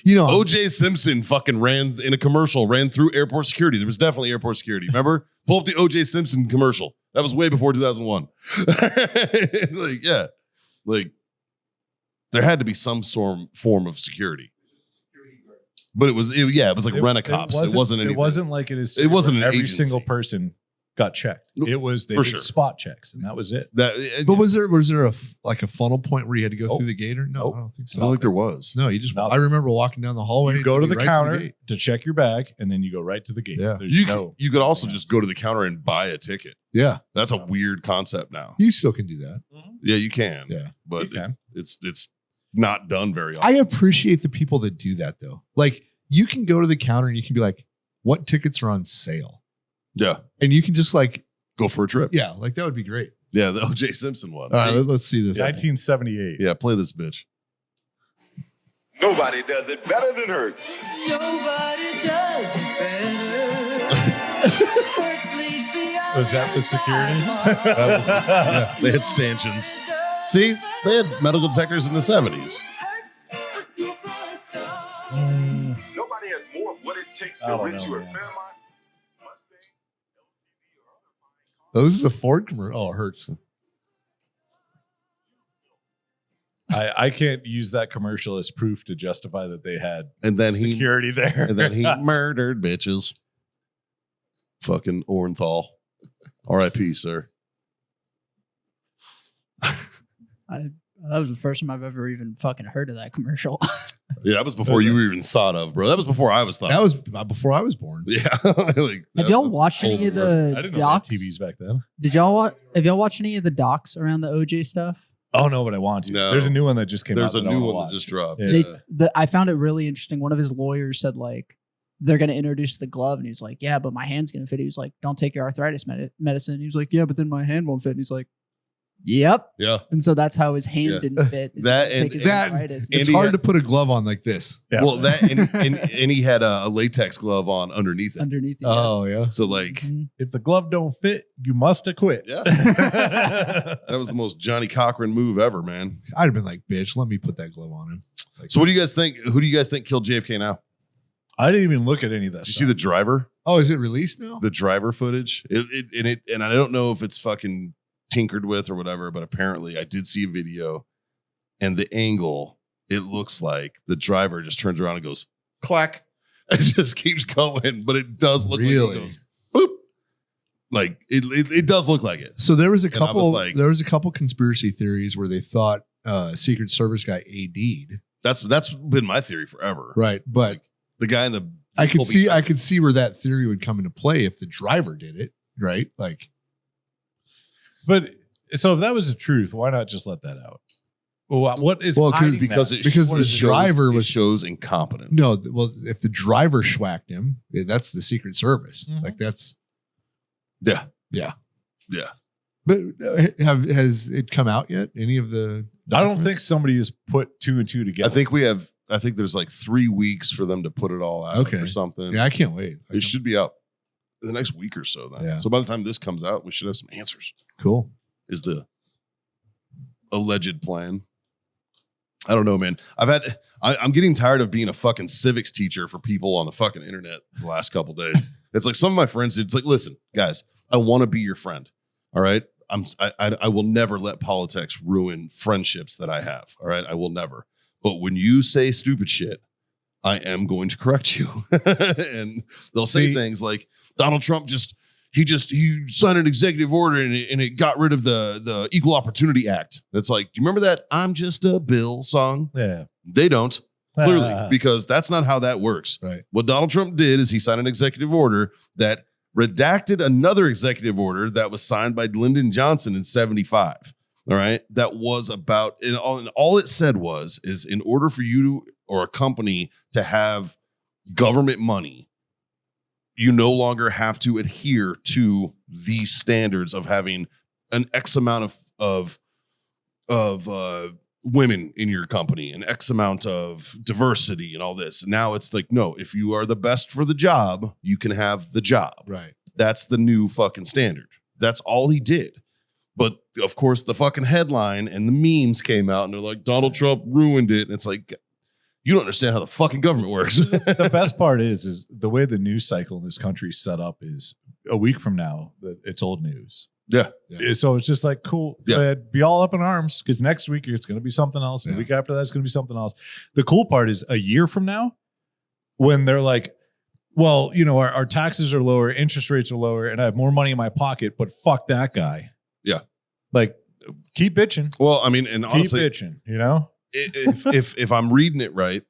You know, O.J. Simpson fucking ran in a commercial, ran through airport security. There was definitely airport security. Remember? Pull up the O.J. Simpson commercial. That was way before 2001. Like, yeah. Like, there had to be some form of security. But it was like rent-a-cops. It wasn't anything. It wasn't like it is. It wasn't where an every agency. single person got checked. It was they For did sure. spot checks, and that was it. but was there a funnel point where you had to go Nope. through the gate or no? Nope. I don't think I so. don't think there was. No, you just. Nothing. I remember walking down the hallway. You go to the right counter gate. to check your bag, and then you go right to the gate. Yeah. There's You could also just go to the counter and buy a ticket. Yeah, That's a weird concept now. you still can do that. Yeah, you can. Yeah. But You can. it's not done very often. I appreciate the people that do that though. Like you can go to the counter and you can be like, "What tickets are on sale?" Yeah. And you can just like Go for a trip. Yeah, like that would be great. Yeah, the O.J. Simpson one. All right, let's see this. 1978. Yeah, play this bitch. Nobody does it better than her. Nobody does it better. Was that the security? Yeah, they had stanchions. See, they had medical detectors in the 70s. Nobody has more of what it takes I to don't reach know, you at man. Fairmont, Mustang, Oh, this is a Ford commercial. Oh, it hurts. I can't use that commercial as proof to justify that they had And then security there. and then he murdered bitches. Fucking Orenthal. R.I.P., sir. That was the first time I've ever even fucking heard of that commercial. Yeah, that was before you were even thought of, bro. That was before I was thought That of. was before I was born. Yeah. Like, Have y'all watched any of I the didn't know they had docs? TVs back then. Have y'all watched any of the docs around the OJ stuff? Oh no, but I want to. No. There's a new one that just came out. There's a that I new wanna one that watch. just dropped. Yeah. I found it really interesting. One of his lawyers said like they're going to introduce the glove, and he was like, "Yeah, but my hand's going to fit." He was like, "Don't take your arthritis medicine." He was like, "Yeah, but then my hand won't fit." And he's like, "Yep." Yeah. And so that's how his hand Yeah. didn't fit. is That he and- take his that- arthritis. It's he hard had- to put a glove on like this. Yeah. Well, that and he had a latex glove on underneath it. underneath it. Oh, yeah. So like, Mhm. If the glove don't fit, you must have quit. yeah, that was the most Johnny Cochran move ever, man. I'd have been like, bitch, let me put that glove on him. Like, So what do you guys think? Who do you guys think killed JFK now? I didn't even look at any of that. Did you see the driver? oh, is it released now? The driver footage? And I don't know if it's fucking tinkered with or whatever, but apparently I did see a video, and the angle, it looks like the driver just turns around and goes clack. It just keeps going, but it does look Really? like it goes boop. Like it does look like it. So there was a And I was couple. like- There was a couple conspiracy theories where they thought Secret Service guy AD'd. That's been my theory forever. Right, but The guy in the I could vehicle I could see where that theory would come into play if the driver did it. Right, like But so if that was the truth, why not just let that out? Well, what is Well, hiding because that? it Because what the it shows- driver it was- shows incompetence. no. Well, if the driver schwacked him, that's the Secret Service. Mhm. Like that's. Yeah. Yeah. Yeah. But has it come out yet? Any of the? I don't think documents? somebody has put two and two together. I think there's like 3 weeks for them to put it all out Okay. or something. Yeah, I can't wait. It should be out in the next week or so then. Yeah. So by the time this comes out, we should have some answers. Cool. Is the alleged plan. I don't know, man. I'm getting tired of being a fucking civics teacher for people on the fucking internet the last couple days. It's like some of my friends, it's like, listen, guys, I want to be your friend. All right. I will never let politics ruin friendships that I have. All right. I will never. But when you say stupid shit, I am going to correct you. And they'll say See- things like Donald Trump he signed an executive order and it got rid of the Equal Opportunity Act. It's like, do you remember that I'm Just a Bill song? Yeah. They don't, clearly, because that's not how that works. Right. What Donald Trump did is he signed an executive order that redacted another executive order that was signed by Lyndon Johnson in 75. All right. That was about, and all it said is in order for you or a company to have government money, you no longer have to adhere to these standards of having an X amount of women in your company, an X amount of diversity and all this. Now it's like, no, if you are the best for the job, you can have the job. Right. That's the new fucking standard. That's all he did. But of course, the fucking headline and the memes came out and they're like, Donald Trump ruined it. And it's like, you don't understand how the fucking government works. The best part is the way the news cycle in this country is set up is a week from now that it's old news. Yeah. So it's just like, cool. Yeah. Go ahead, be all up in arms because next week it's going to be something else. And Yeah. the week after that, it's going to be something else. The cool part is a year from now when they're like, well, you know, our taxes are lower, interest rates are lower, and I have more money in my pocket, but fuck that guy. Yeah. Like, keep bitching. Well, I mean, and honestly, Keep bitching, you know? if I'm reading it right,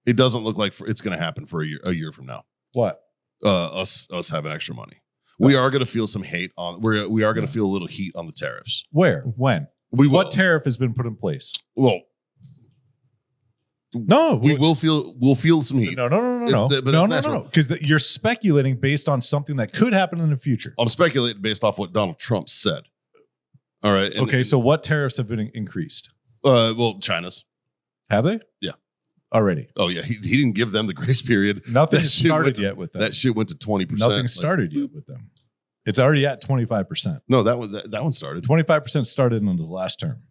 it doesn't look like it's going to happen for a year from now. What? Us having extra money. We are going to feel some hate on. We are going to feel a little heat on the tariffs. Where? When? We will. What tariff has been put in place? Well, No, we'll feel some heat. No. But that's natural. Because you're speculating based on something that could happen in the future. I'm speculating based off what Donald Trump said. All right. Okay, so what tariffs have been increased? Well, China's. Have they? Yeah. Already. Oh yeah, he didn't give them the grace period. Nothing That shit started went yet with them. That shit went to 20%. Nothing started yet with them. It's already at 25%. No, that one started. 25% started in his last term.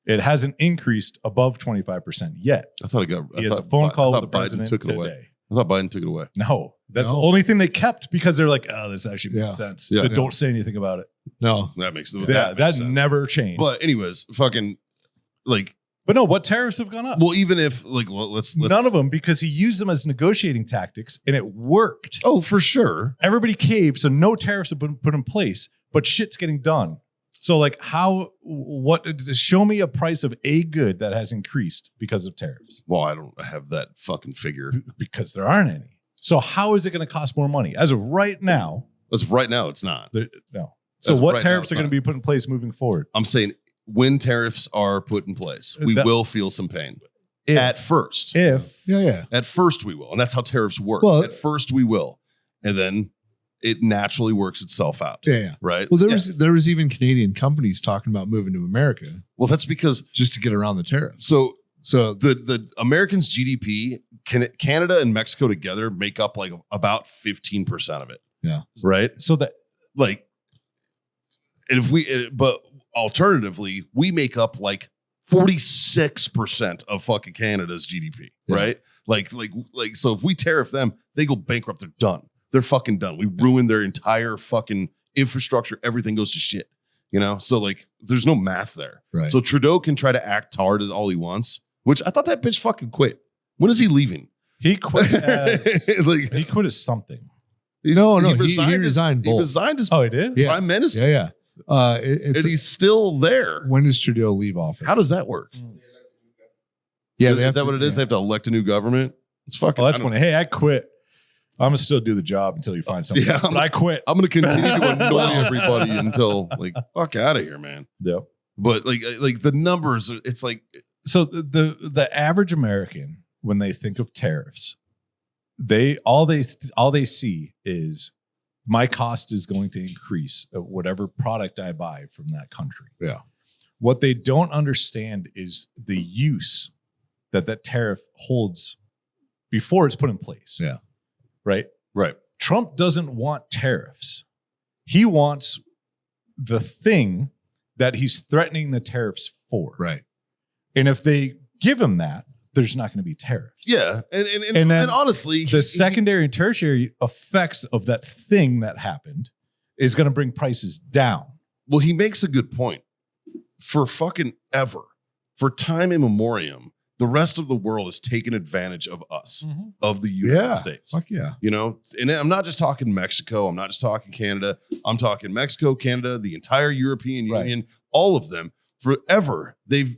It hasn't increased above 25% yet. I thought it got. He has a phone call with the Biden president took it today. away. I thought Biden took it away. No, that's No. the only thing they kept because they're like, oh, this actually makes Yeah. sense. Yeah. But don't say anything about it. No. That makes That makes sense. never changed. But anyways, fucking like. But no, what tariffs have gone up? Well, even if like, well, let's None of them, because he used them as negotiating tactics and it worked. Oh, for sure. Everybody caved, so no tariffs have been put in place, but shit's getting done. So like show me a price of a good that has increased because of tariffs. Well, I don't have that fucking figure. Because there aren't any. So how is it going to cost more money? As of right now, As of right now, it's not. no. So As of what right now, tariffs it's are going to not. be put in place moving forward? I'm saying when tariffs are put in place, we That- will feel some pain. If- At first. If Yeah. At first we will. And that's how tariffs work. Well- At first we will. And then it naturally works itself out. Yeah. Right? Well, there Yeah. was even Canadian companies talking about moving to America Well, that's because just to get around the tariffs. so So the Americans' GDP, Canada and Mexico together make up like about 15% of it. Yeah. Right? so that Like, and but alternatively, we make up like 46% of fucking Canada's GDP, Yeah. right? Like, so if we tariff them, they go bankrupt. They're done. They're fucking done. We ruin their entire fucking infrastructure. Everything goes to shit, you know? So like, there's no math there. right. So Trudeau can try to act hard as all he wants, which I thought that bitch fucking quit. When is he leaving? he quit as Like, he quit as something. No, he resigned resigned He both. resigned as Oh, he did? Yeah. prime minister, Yeah. and he's still there. when does Trudeau leave office? How does that work? Yeah, is that what it is? They have to elect a new government. It's fucking. Oh, that's I don't- funny. Hey, I quit. I'm gonna still do the job until you find something. Yeah, else, but I quit. I'm going to continue to annoy everybody until like fuck out of here, man. Yeah. But like the numbers, it's like So the average American, when they think of tariffs, all they see is my cost is going to increase of whatever product I buy from that country. Yeah. What they don't understand is the use that tariff holds before it's put in place. Yeah. Right? right. Trump doesn't want tariffs. He wants the thing that he's threatening the tariffs for. Right. And if they give him that, there's not going to be tariffs. Yeah, And and then honestly, The secondary and tertiary effects of that thing that happened is going to bring prices down. well, he makes a good point. For fucking ever, for time immemorial, the rest of the world has taken advantage of us, of the United Yeah. States. Fuck yeah. You know, and I'm not just talking Mexico. I'm not just talking Canada. I'm talking Mexico, Canada, the entire European Right. Union, all of them. Forever, they've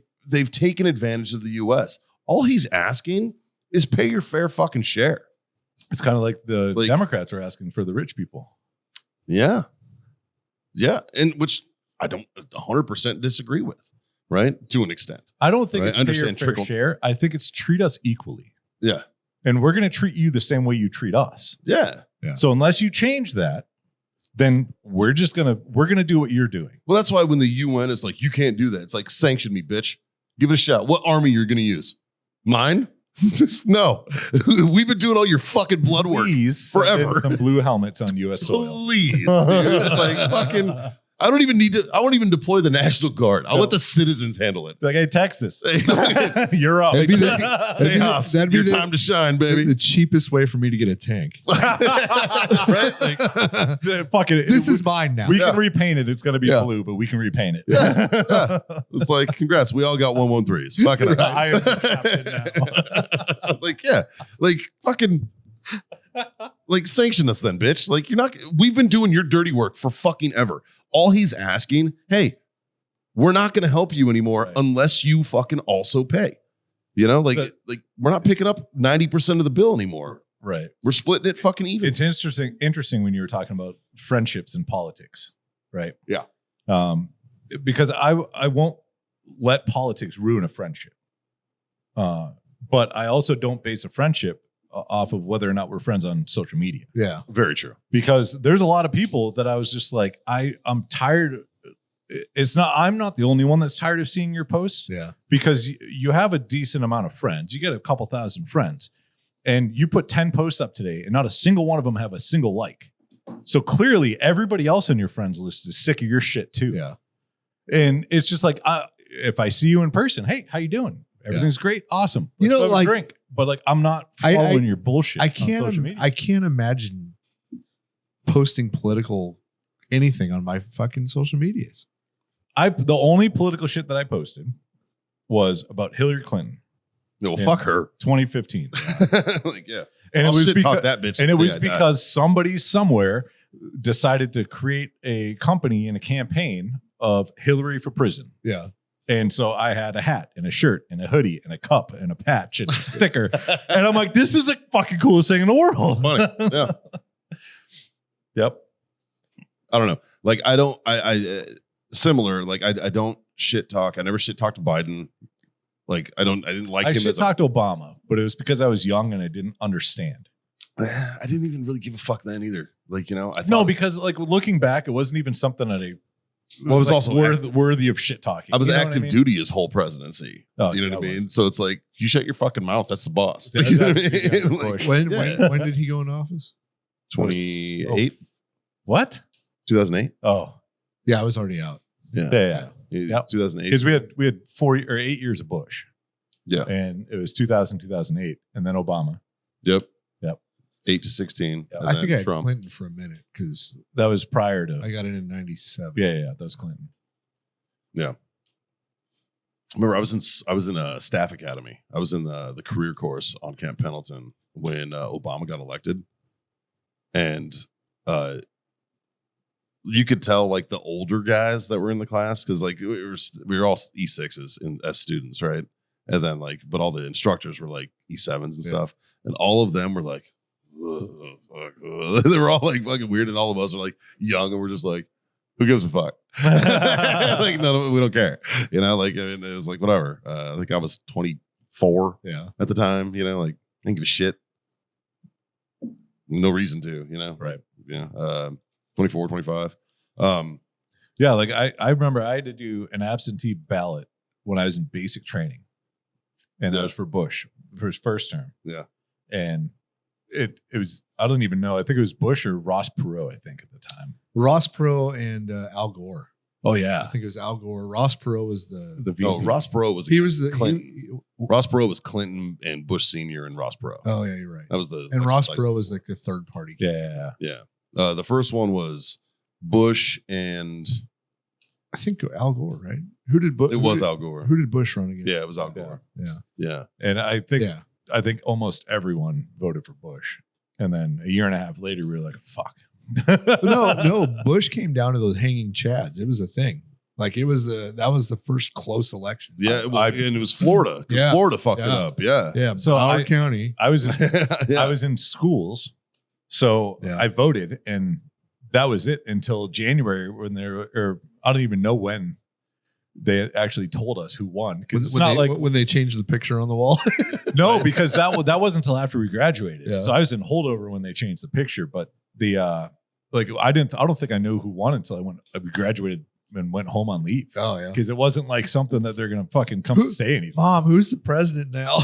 taken advantage of the U.S. All he's asking is pay your fair fucking share. It's kind of like the Like- Democrats are asking for the rich people. Yeah, yeah, and which I don't 100% disagree with, right? To an extent. I don't think Right, it's understand pay your fair trickle- share. I think it's treat us equally. Yeah, And we're going to treat you the same way you treat us. yeah. Yeah. So unless you change that, then we're gonna do what you're doing. Well, that's why when the UN is like, you can't do that. It's like, sanction me, bitch. Give it a shot. What army you're going to use? Mine? No. We've been doing all your fucking blood work. Please send in forever. some blue helmets on U.S. soil. Please, dude. Like fucking. I won't even deploy the National Guard. I'll No. let the citizens handle it. Like, hey, Texas, Hey, you're up. That'd be the- hey, Haas, that'd be your the- time to shine, baby. The cheapest way for me to get a tank. Right? Like, Fuck it. This is mine now. We Yeah. can repaint it. It's going to be Yeah. blue, but we can repaint it. Yeah. Yeah. It's like, congrats. We all got 113s. Fucking I am the captain now. like, yeah. Like, fucking. Like, sanction us then, bitch. Like, we've been doing your dirty work for fucking ever. All he's asking, hey, we're not going to help you anymore Right. unless you fucking also pay. You know, like we're not picking up 90% of the bill anymore. Right. We're splitting it fucking even. It's interesting when you were talking about friendships and politics, right? Yeah. Because I won't let politics ruin a friendship. But I also don't base a friendship off of whether or not we're friends on social media. Yeah. Very true. Because there's a lot of people that I was just like, I'm tired. I'm not the only one that's tired of seeing your posts. Yeah. Because you have a decent amount of friends. You get a couple thousand friends, and you put 10 posts up today, and not a single one of them have a single like. So clearly everybody else on your friends list is sick of your shit too. Yeah. And it's just like, if I see you in person, hey, how you doing? Everything's great. Awesome. You Let's know, go have a like, drink. But like, I'm not following your bullshit I on social media. can't imagine posting political anything on my fucking social medias. The only political shit that I posted was about Hillary Clinton. No, fuck her. 2015. Like, yeah. And I'll it was shit because, talk that bitch. and it was Yeah, because somebody somewhere decided to create a company and a campaign of Hillary for prison. Yeah. And so I had a hat and a shirt and a hoodie and a cup and a patch and a sticker. And I'm like, this is the fucking coolest thing in the world. Funny. Yeah. Yep. I don't know. Like, I similar. Like, I don't shit talk. I never shit talked to Biden. Like, I didn't like I him. should talk to Obama, but it was because I was young and I didn't understand. I didn't even really give a fuck then either. Like, you know, I thought, No, because like looking back, it wasn't even something that Well, it was also worthy of shit talking. I was You know what active I mean? duty his whole presidency. Oh, you see, know what I I mean? was. So it's like, you shut your fucking mouth. That's the boss. Yeah, You know what I that's- mean? yeah, Like, Bush. When did he go in office? 28, What? 2008. Oh, Yeah, I was already out. Yeah. yeah. Yep. 2008. Because we had 4 or 8 years of Bush. Yeah. And it was 2000, 2008, and then Obama. Yep. Yep. 8 to 16. Yeah. and I think I then had Trump. Clinton for a minute because That was prior to. I got it in 97. Yeah, that was Clinton. Remember, I was in a staff academy. I was in the career course on Camp Pendleton when Obama got elected, and you could tell like the older guys that were in the class because like we were all E6s as students, right? And then like, but all the instructors were like E7s and stuff, and all of them were like, "Ugh, fuck, ugh." They were all like fucking weird, and all of us are like young, and we're just like, who gives a fuck? Like, no, we don't care. You know, like, I mean, it was like, whatever. I think I was 24 at the time, you know, like, I didn't give a shit. No reason to, you know? Right. Yeah. 24, 25. Yeah, like I remember I had to do an absentee ballot when I was in basic training. And that was for Bush, for his first term. Yeah. And it was, I don't even know. I think it was Bush or Ross Perot, I think, at the time. Ross Perot and Al Gore. Oh, I yeah. think it was Al Gore. Ross Perot was the VP. No, Ross Perot was he was the Clinton. Ross Perot was Clinton and Bush Senior and Ross Perot. oh yeah, you're right. That was the And Ross like, Perot was like the third party. Yeah. Yeah. The first one was Bush and I think Al Gore, right? Who did Bush? it was Al Gore. Who did Bush run against? Yeah, it was Al Gore. Yeah. Yeah. And I think almost everyone voted for Bush. And then a year and a half later, we were like, fuck. No, Bush came down to those hanging chads. It was a thing. Like that was the first close election. Yeah, and it was Florida. Yeah. Florida fucked it Yeah. up. Yeah. Yeah. So Howard County. I was Yeah. I was in schools. So Yeah. I voted, and that was it until January when or I don't even know when they actually told us who won. Because it's not like when they changed the picture on the wall. no, because that wasn't until after we graduated. Yeah. So I was in holdover when they changed the picture. But the like I don't think I knew who won until we graduated and went home on leave. Oh yeah. Because it wasn't like something that they're gonna fucking come Who- and say anything. Mom, who's the president now?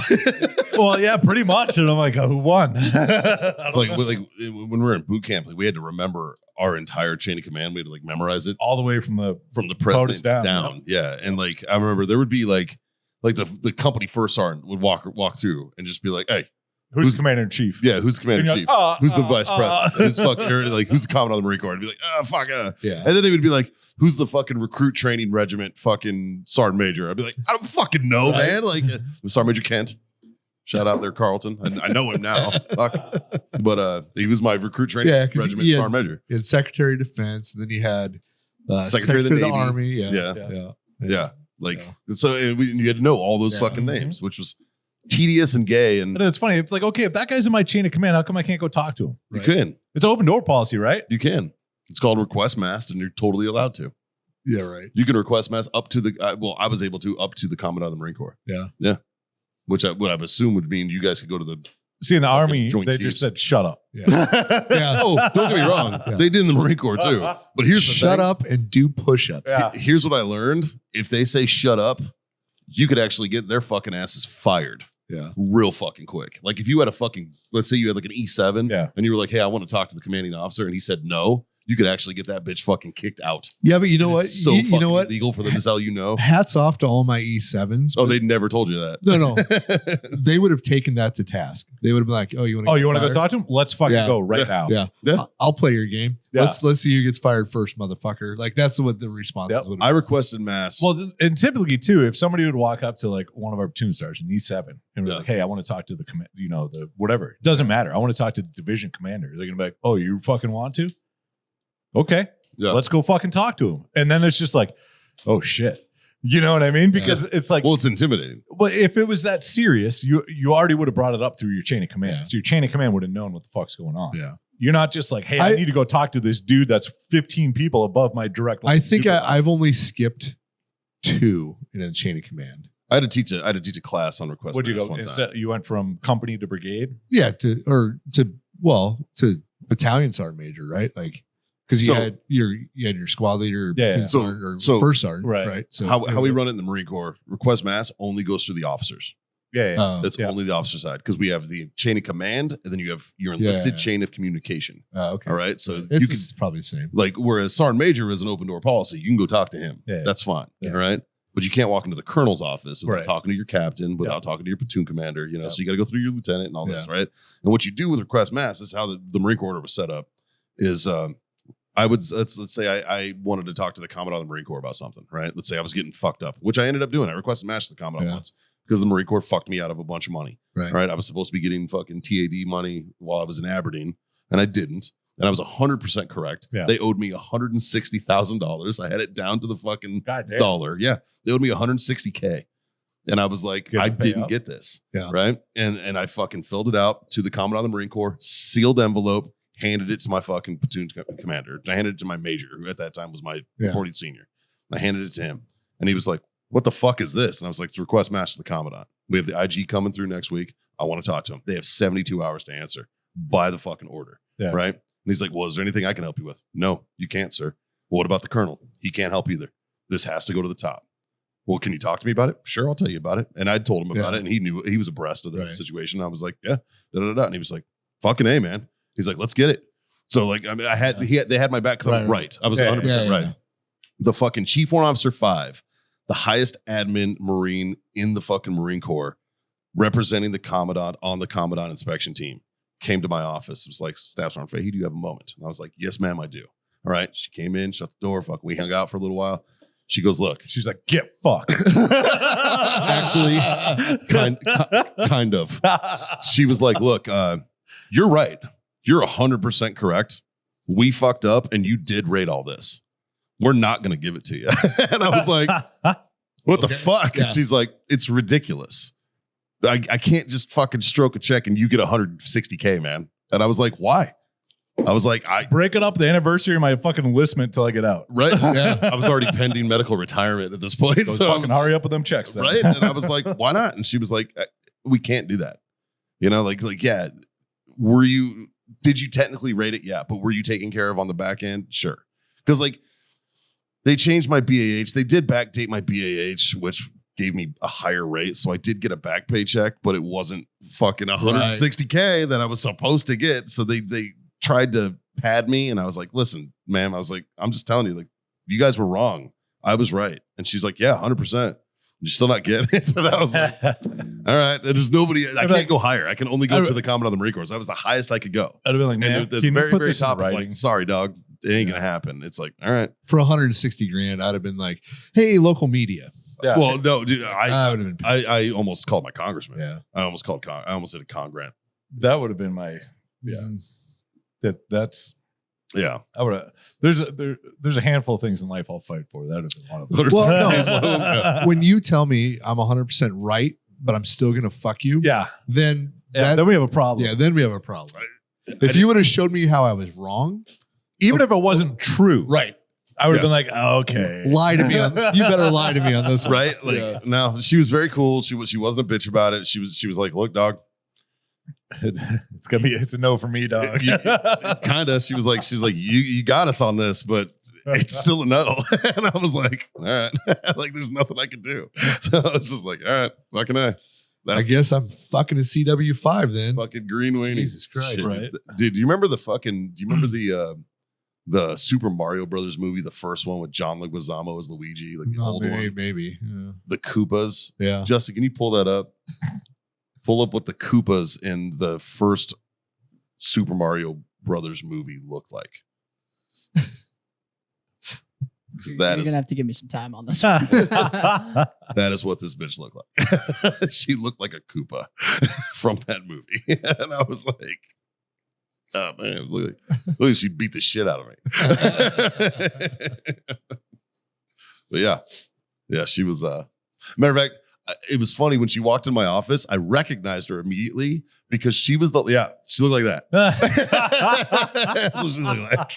Well, yeah, pretty much. And I'm like, oh, who won? It's like when we were in boot camp, like we had to remember our entire chain of command. We had to like memorize it all the way from the president down. down. Yeah, and like I remember there would be like the company first sergeant would walk through and just be like, "Hey, who's commander in chief?" yeah, who's the commander in And chief? you're like, Who's the vice president? Who's fucking or, like who's the commandant of the Marine Corps?" And be like, fuck. yeah. And then they would be like, "Who's the fucking recruit training regiment fucking sergeant major?" I'd be like, "I don't fucking know, Right. man." Like Sergeant Major Kent. Shout out there, Carlton. I know him now. Fuck. But he was my recruit training Yeah, 'cause regiment he had- sergeant major. You had Secretary of Defense, and then you had Secretary of the Navy. Army. Yeah. Yeah. Like so, and you had to know all those Yeah. fucking names, which was tedious and gay. And But it's funny. It's like, okay, if that guy's in my chain of command, how come I can't go talk to him? you Right. can, It's open door policy, right? you can. It's called request mass, and you're totally allowed to. Yeah, right. You can request mass up to the. I was able to up to the commandant of the Marine Corps. Yeah. Yeah. which what I've assumed would mean you guys could go to the. See, in the Army, Joint they Chiefs. just said, shut up. Yeah. Oh, don't get me wrong. Yeah. They did in the Marine Corps too. But here's the Shut thing. up and do push-ups. Yeah. Here's what I learned. If they say shut up, you could actually get their fucking asses fired Yeah. real fucking quick. Like if you had a fucking, let's say you had like an E7 Yeah. and you were like, hey, I want to talk to the commanding officer. And he said no, you could actually get that bitch fucking kicked out. Yeah, but you know It what? is so you fucking know what? illegal for them to tell you no. Hats off to all my E7s. Oh, but- they never told you that. no. They would have taken that to task. They would have been like, "Oh, you want To go talk to him? Let's fucking Yeah. go right now. Yeah, Yeah. I'll play your game. Yeah. Let's see who gets fired first, motherfucker." Like that's what the response Yep. would. I requested mass. Well, and typically too, if somebody would walk up to like one of our platoon stars in E7 and be Yeah. like, "Hey, I want to talk to the command, the whatever." It doesn't matter. I want to talk to the division commander. They're gonna be like, "Oh, you fucking want to? Okay, Yeah. let's go fucking talk to him." And then it's just like, "Oh shit," you know what I mean? Because it's like, Well, it's intimidating. but if it was that serious, you already would have brought it up through your chain of command. Yeah. So your chain of command would have known what the fuck's going on. Yeah. You're not just like, "Hey, I need to go talk to this dude that's 15 people above my direct line." I think supervisor." I've only skipped 2 in the chain of command. I had to teach a class on request. What'd you mass go? one time. Instead, you went from company to brigade. Yeah, to battalion sergeant major, right? Like because So- you had your squad leader, Yeah, platoon yeah. sergeant, or So- first sergeant, Right. right? So How we run it in the Marine Corps, request mass only goes through the officers. Yeah, yeah. That's Yeah. only the officer side because we have the chain of command and then you have your enlisted Yeah. chain of communication. okay. All right. So It's you can, probably the same. like, whereas sergeant major is an open door policy, you can go talk to him. Yeah. That's fine. Yeah. All right. But you can't walk into the colonel's office without Right. talking to your captain, without Yeah. talking to your platoon commander, Yeah. so you got to go through your lieutenant and all this, Yeah. right? And what you do with request mass is how the Marine Corps order was set up is I would, let's say I wanted to talk to the commandant of the Marine Corps about something, right? Let's say I was getting fucked up, which I ended up doing. I requested mass to the commandant Yeah. once because the Marine Corps fucked me out of a bunch of money. Right. Right. I was supposed to be getting fucking TAD money while I was in Aberdeen, and I didn't. And I was 100% correct. Yeah. They owed me $160,000. I had it down to the fucking God damn. dollar. Yeah. They owed me $160K. And I was like, Good to I pay didn't up. get this. Yeah. Right. And I fucking filled it out to the commandant of the Marine Corps, sealed envelope, handed it to my fucking platoon commander. I handed it to my major, who at that time was my Yeah. reporting senior. I handed it to him. And he was like, what the fuck is this? And I was like, it's request mass to the commandant. We have the IG coming through next week. I want to talk to him. They have 72 hours to answer by the fucking order. Yeah. Right. And he's like, well, is there anything I can help you with? No, you can't, sir. Well, what about the colonel? He can't help either. This has to go to the top. Well, can you talk to me about it? Sure, I'll tell you about it. And I told him about Yeah. it, and he knew, he was abreast of the Right. situation. I was like, yeah, And he was like, fucking A, man. He's like, let's get it. So like, I mean, they had my back because I was Right. right. I was Yeah, 100% yeah, right. yeah. The fucking Chief Warrant Officer 5, the highest admin Marine in the fucking Marine Corps, representing the commandant on the commandant inspection team, came to my office. It was like, Staff Sergeant Fahey, do you have a moment? And I was like, yes, ma'am, I do. All right. She came in, shut the door. Fuck, we hung out for a little while. She goes, look, She's like, "Get fucked." actually, kind of. She was like, look, you're right. You're 100% correct. We fucked up and you did raid all this. We're not going to give it to you. And I was like, what the Okay. fuck? Yeah. And she's like, it's ridiculous. I can't just fucking stroke a check and you get 160K, man. And I was like, why? I was like, Break it up the anniversary of my fucking enlistment till I get out. right? Yeah. I was already pending medical retirement at this point. So So I fucking was hurry up with them checks then. right. And I was like, why not? And she was like, we can't do that. You know, like, yeah. Did you technically rate it? Yeah. But were you taken care of on the back end? Sure. Because like they changed my BAH. They did backdate my BAH, which gave me a higher rate. So I did get a back paycheck, but it wasn't fucking 160K that I was supposed to get. So they tried to pad me. And I was like, listen, ma'am, I was like, I'm just telling you, like, you guys were wrong. I was right. And she's like, yeah, 100%. You're still not getting it. So I was like, all right. There's nobody, I can't go higher. I can only go to the commandant of the Marine Corps. So that was the highest I could go. I'd have been like, And "Man, the can you very, put very this in top is writing?" like, sorry, dog. It ain't going to happen. It's like, all right. For 160 grand, I'd have been like, "Hey, local media." Yeah. Well, no, dude, I would have been. I almost called my congressman. Yeah. I almost did a con grant. that would have been my that's Yeah. I would have. There's a handful of things in life I'll fight for. That would have been one of them. Well, Here's one of them. no. When you tell me I'm 100% right, but I'm still gonna fuck you, Yeah. then Then we have a problem. yeah, then we have a problem. If you would have showed me how I was wrong, Even if it wasn't true, right? I would have been like, okay. Lie to me. You better lie to me on this one. Right? Like, no, she was very cool. She wasn't a bitch about it. She was like, look, dog. It's a no for me, dog. Kind of. She was like, you got us on this, but it's still a no. And I was like, all right. Like, there's nothing I can do. So I was just like, all right, fucking A. I guess I'm fucking a CW5 then. Fucking green weenie. Jesus Christ. Shit. Right. Dude, do you remember the Super Mario Brothers movie, the first one with John Leguizamo as Luigi, like the old one? Maybe. Yeah. The Koopas. Yeah. Justin, can you pull that up? Pull up what the Koopas in the first Super Mario Brothers movie looked like. Because You're gonna have to give me some time on this one. that is what this bitch looked like. She looked like a Koopa from that movie. And I was like, oh man, look, she beat the shit out of me. But yeah, she was matter of fact, it was funny when she walked in my office, I recognized her immediately because she was she looked like that. That's what she looked like.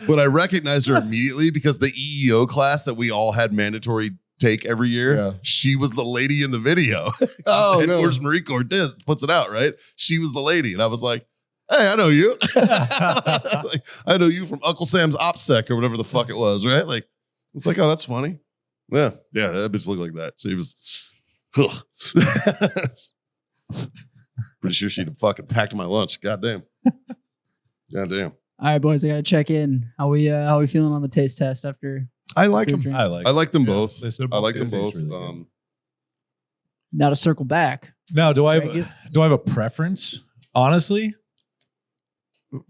But I recognized her immediately because the EEO class that we all had mandatory take every year, she was the lady in the video. Oh, no. Where's Marie Cortez puts it out, right? She was the lady. And I was like, hey, I know you. Like, I know you from Uncle Sam's OPSEC or whatever the fuck it was, right? Like, it's like, oh, that's funny. Yeah, that bitch looked like that. She was, pretty sure she'd have fucking packed my lunch. Goddamn. Goddamn. All right, boys, I gotta check in. How we feeling on the taste test after? I like them. drink? I like them both. They're I like them they both. taste really good. Now to circle back. Now, do I Right, have a preference? Honestly,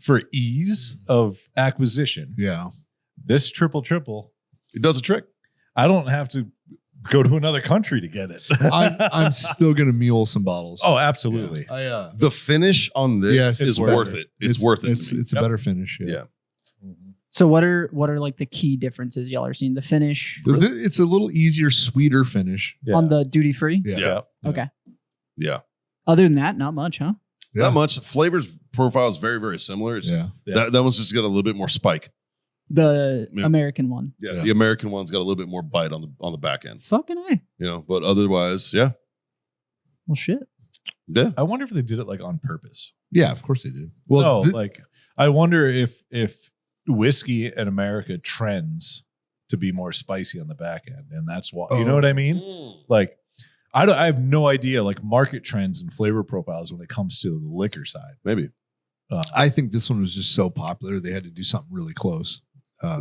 for ease of acquisition, Yeah. this triple triple, It does a trick. I don't have to go to another country to get it. I'm still gonna mule some bottles. Oh, absolutely. The finish on this Yes, is it's worth worth it. It's worth it. It's a better finish. Yeah. So what are like the key differences y'all are seeing? The finish It's a little easier, sweeter finish. Yeah. on the duty free. Yeah. Yeah. Okay. Yeah. Other than that, not much, huh? Yeah. Not much. Flavors profile is very, very similar. It's Yeah. that one's just got a little bit more spike. The Yeah. American one. Yeah, Yeah. the American one's got a little bit more bite on the back end. Fucking A. You know, but otherwise, yeah. Well, shit. Yeah. I wonder if they did it like on purpose. Yeah, of course they did. Well, Like I wonder if whiskey in America trends to be more spicy on the back end, and that's why. You know what I mean? Like I have no idea like market trends and flavor profiles when it comes to the liquor side. Maybe. I think this one was just so popular they had to do something really close.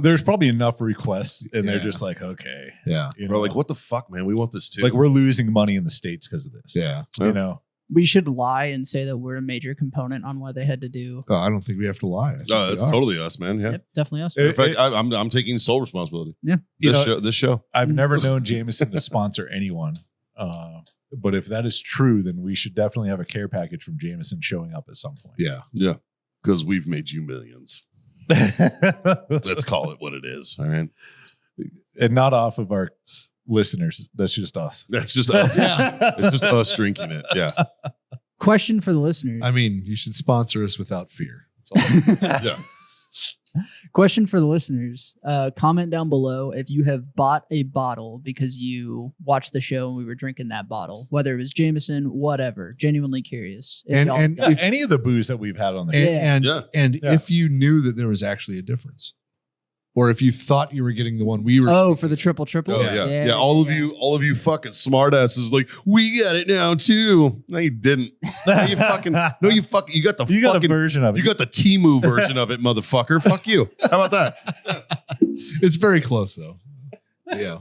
There's probably enough requests, and they're Yeah. just like, okay, Yeah. you We're know, like, what the fuck, man? We want this too. like we're losing money in the States because of this. Yeah. You know, We should lie and say that we're a major component on why they had to do. I don't think we have to lie. I think we it's are. totally us, man. Yeah. Yep, definitely us. In fact, I'm taking sole responsibility. Yeah. You know, This show. I've never known Jameson to sponsor anyone. But if that is true, then we should definitely have a care package from Jameson showing up at some point. Yeah. Yeah. Because we've made you millions. Let's call it what it is. All right. And not off of our listeners. That's just us. That's just us. It's just us drinking it. Yeah. Question for the listeners. I mean, you should sponsor us without fear. That's all. Yeah. Question for the listeners. Comment down below if you have bought a bottle because you watched the show and we were drinking that bottle, whether it was Jameson, whatever. Genuinely curious. If y'all- And Yeah, if, any of the booze that we've had on the and, Yeah. and Yeah. if you knew that there was actually a difference, or if you thought you were getting the one we were. Oh, for the triple triple. Oh yeah. All of you fucking smartasses like, we got it now too. No, you didn't. No, you fucking you got the You got a fucking version of it. you got the Temu version of it, motherfucker. Fuck you. How about that? It's very close though. Yeah.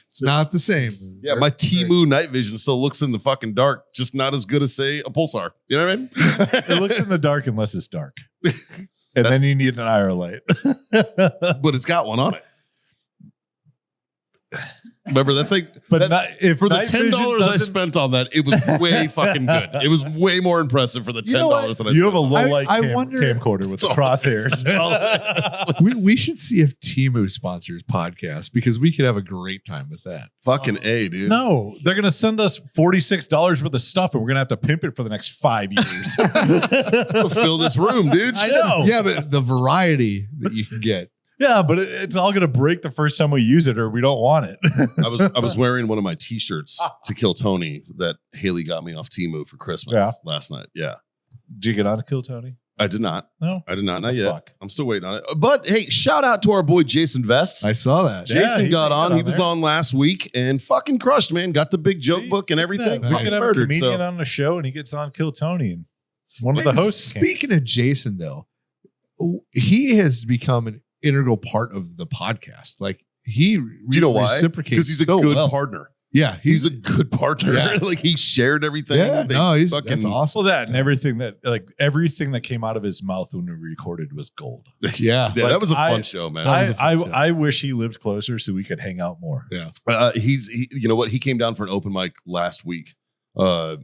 It's not the same. Yeah, my Temu night vision still looks in the fucking dark, just not as good as say a pulsar. You know what I mean? It looks in the dark unless it's dark. And then you need an IR light. But it's got one on it. Remember that thing? But That- not, if for the night $10 vision I doesn't- spent on that, it was way fucking good. It was way more impressive for the $10 You know what? that I you spent. have a low light I wonder- camcorder with the crosshairs. That's all it is. We should see if Temu sponsors podcast because we could have a great time with that. Fucking A, dude. No, they're going to send us $46 worth of stuff and we're going to have to pimp it for the next 5 years. Fill this room, dude. I know. Yeah, but the variety that you can get. Yeah, but it's all gonna break the first time we use it, or we don't want it. I was wearing one of my T-shirts to Kill Tony that Haley got me off Temu for Christmas last night. Yeah. Did you get on to Kill Tony? I did not. No, I did not. What Not the yet. fuck? I'm still waiting on it. But hey, shout out to our boy Jason Vest. I saw that. Jason he got got on. on He was there. on last week and fucking crushed, man. Got the big joke See? book and everything. We Fucking could have a murdered. comedian So, on the show, and he gets on Kill Tony, and one of Man, the hosts. came. Speaking of Jason, though, he has become an integral part of the podcast. Like he, do you know why? reciprocates Because he's a so good well. partner. Yeah, He's a good partner. Yeah. Like he shared everything. yeah. They No, that's fucking- awesome. Well, that and everything that came out of his mouth when we recorded was gold. Yeah, Yeah, Like, that was a fun I- show, man. That was a fun show. I wish he lived closer so we could hang out more. You know what? He came down for an open mic last week. Because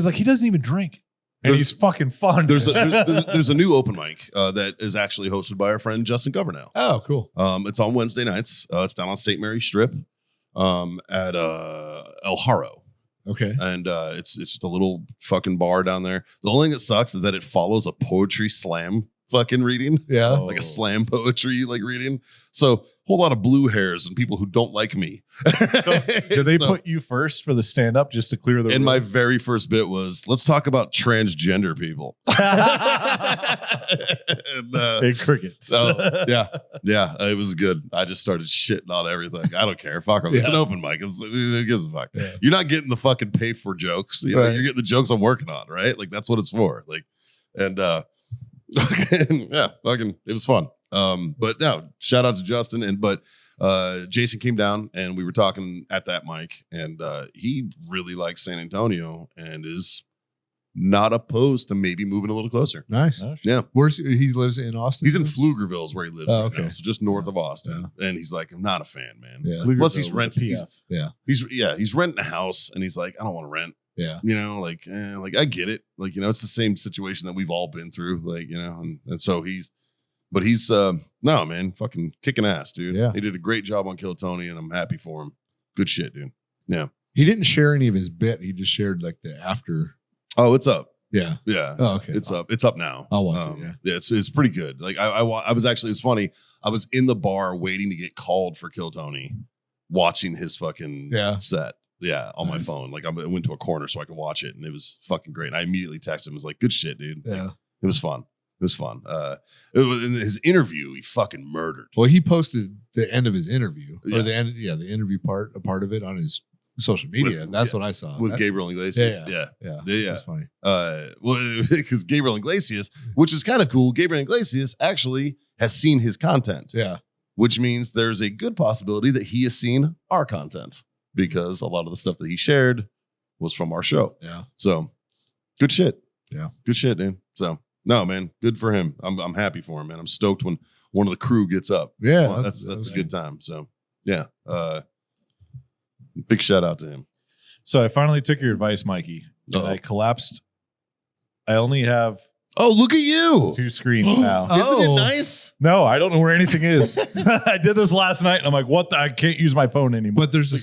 like he doesn't even drink, and There's- he's fucking fun. There's a new open mic that is actually hosted by our friend Justin Governell. Oh, cool. It's on Wednesday nights. It's down on St. Mary Strip at El Haro. Okay. And it's just a little fucking bar down there. The only thing that sucks is that it follows a poetry slam fucking reading. Yeah. Oh. Like a slam poetry like reading. So whole lot of blue hairs and people who don't like me. Did they So- put you first for the stand up just to clear the and room? my very first bit was, let's talk about transgender people. And, Hey, crickets. so yeah, it was good. I just started shitting on everything. I don't care. Fuck 'em. It's an Yeah. open mic. Who gives a fuck? Yeah. You're not getting the fucking pay for jokes. You know, Right. you're getting the jokes I'm working on, right? Like that's what it's for. Like, and yeah, fucking, it was fun. But no, shout out to Justin but Jason came down and we were talking at that mic, and he really likes San Antonio and is not opposed to maybe moving a little closer. Nice. Oh, Yeah. Where's he lives in Austin? He's in Pflugerville is where he lives Oh, right now, okay. so just north of Austin. And he's like, I'm not a fan, man. Yeah. Plus he's Pflugerville with renting. a PF. He's renting a house, and he's like, I don't want to rent. Yeah. You know, like I get it. Like, you know, it's the same situation that we've all been through. Like, you know, and so he's no, man, fucking kicking ass, dude. Yeah. He did a great job on Kill Tony, and I'm happy for him. Good shit, dude. Yeah. He didn't share any of his bit. He just shared like the after. Oh, it's up. Yeah. Yeah. Oh, okay. It's up. It's up now. I'll watch it, yeah. It's pretty good. Like I was actually, it's funny. I was in the bar waiting to get called for Kill Tony, watching his fucking set. Yeah, on my Nice. phone. Like I went to a corner so I could watch it, and it was fucking great. And I immediately texted him. I was like, "Good shit, dude." Like, Yeah. it was fun. It was fun. It was in his interview. He fucking murdered. Well, he posted the end of his interview Yeah. or the end. Yeah, the interview a part of it on his social media. With- and that's yeah, what I saw. with That- Gabriel Iglesias. Yeah. Yeah. That's funny. Well, because Gabriel Iglesias, which is kind of cool, Gabriel Iglesias actually has seen his content. Yeah. Which means there's a good possibility that he has seen our content, because a lot of the stuff that he shared was from our show. Yeah. So good shit. Yeah. Good shit, dude. So no, man, good for him. I'm happy for him, man. I'm stoked when one of the crew gets up. Yeah. Well, that's a good time. So yeah. Big shout out to him. So I finally took your advice, Mikey, and Uh-oh. I collapsed. I only have Oh, look at you. 2 screens now. Isn't it Oh. nice? No, I don't know where anything is. I did this last night, and I'm like, "What? I can't use my phone anymore." But there's a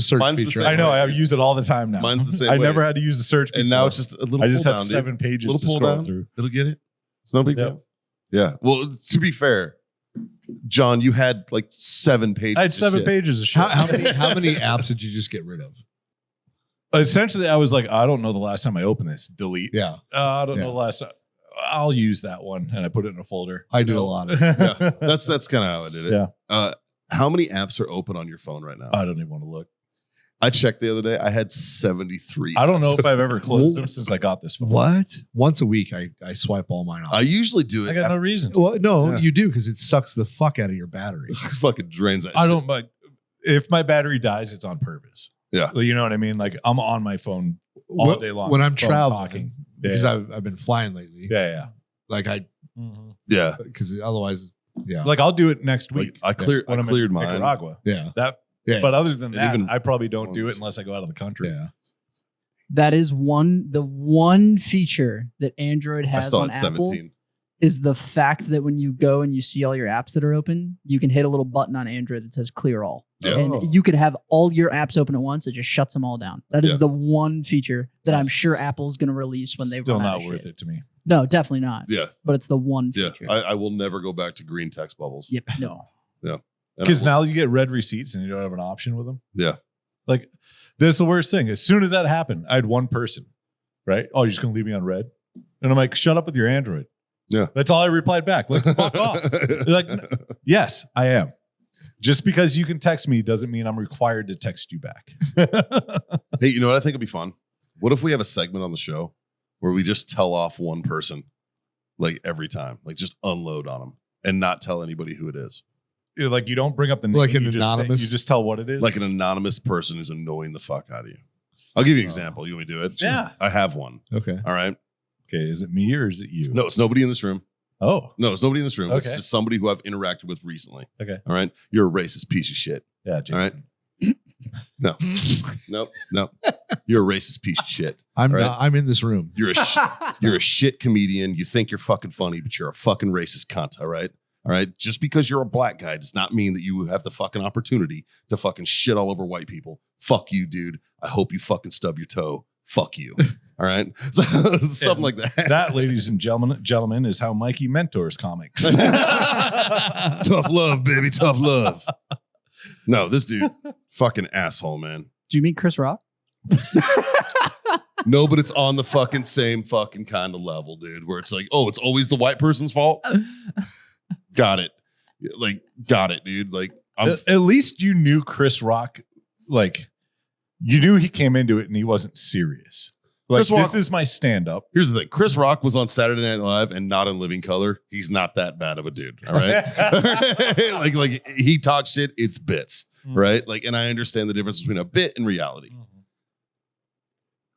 search Mine's the feature. same I know way. I use it all the time now. Mine's the same I way. never had to use the search, And now before. it's just a little I just pull have down, 7 dude. pages Little to pull scroll down. through. It'll get it. It's no big Yep. deal. Yeah. Well, to be fair, John, you had like 7 pages. I had of 7 shit. pages of shit. How many apps did you just get rid of? Essentially, I was like, I don't know the last time I opened this. Delete. Yeah. I don't Yeah. know the last time. I'll use that one, and I put it in a folder. I do a lot of it. Yeah. That's kind of how I did it. Yeah. How many apps are open on your phone right now? I don't even want to look. I checked the other day. I had 73. I don't know apps. if I've ever closed them since I got this phone. What? Once a week, I swipe all mine off. I usually do it. I got no reason. well, no, Yeah. you do because it sucks the fuck out of your battery. fucking drains that. I shit. don't like if my battery dies, it's on purpose. Yeah. You know what I mean? Like I'm on my phone all When- day long. when I'm phone traveling, talking. because Yeah. I've been flying lately. Yeah. Like Yeah. because otherwise, yeah, Like I'll do it next Like, week. I when I'm in cleared mine. Nicaragua. yeah, That yeah, but other than And that, even- I probably don't do it unless I go out of the country. yeah. That is the one feature that Android I has still on had Apple 17. is the fact that when you go and you see all your apps that are open, you can hit a little button on Android that says clear all. Yeah. And you could have all your apps open at once. It just shuts them all down. That is Yeah. the one feature that I'm sure Apple's going to release when they Still run out not of worth shit. it to me. No, definitely not. Yeah. But it's the one Yeah. feature. I will never go back to green text bubbles. Yep. No. And Because I will- now you get red receipts and you don't have an option with them. Yeah. Like, that's the worst thing. As soon as that happened, I had one person, right? Oh, you're just going to leave me on red? And I'm like, shut up with your Android. Yeah. That's all I replied back. Like, fuck off. They're like, yes, I am. Just because you can text me doesn't mean I'm required to text you back. Hey, you know what I think would be fun? What if we have a segment on the show where we just tell off one person like every time, like just unload on them and not tell anybody who it is? Like, you don't bring up the name. Like an you just say- anonymous? you just tell what it is. Like an anonymous person who's annoying the fuck out of you. I'll give you an example. You want me to do it? Yeah. I have one. Okay. All right. Okay, is it me or is it you? No, it's nobody in this room. Oh, No, it's nobody in this room. It's Okay. just somebody who I've interacted with recently. Okay. All right. You're a racist piece of shit. yeah, Jameson. No. No. You're a racist piece of shit. I'm All right. not. I'm in this room. You're a shit comedian. You think you're fucking funny, but you're a fucking racist cunt. All right. All right. Just because you're a black guy does not mean that you have the fucking opportunity to fucking shit all over white people. Fuck you, dude. I hope you fucking stub your toe. Fuck you. All right. So, something like that. That, ladies and gentlemen, is how Mikey mentors comics. Tough love, baby. Tough love. No, this dude, fucking asshole, man. Do you mean Chris Rock? No, but it's on the fucking same fucking kind of level, dude, where it's like, oh, it's always the white person's fault. Got it. Like, got it, dude. Like, At least you knew Chris Rock, like, you knew he came into it and he wasn't serious. Like, Chris Rock- this is my stand-up. here's the thing. Chris Rock was on Saturday Night Live and not in Living Color. He's not that bad of a dude. All right. like he talks shit, it's bits. Right. Like, and I understand the difference between a bit and reality.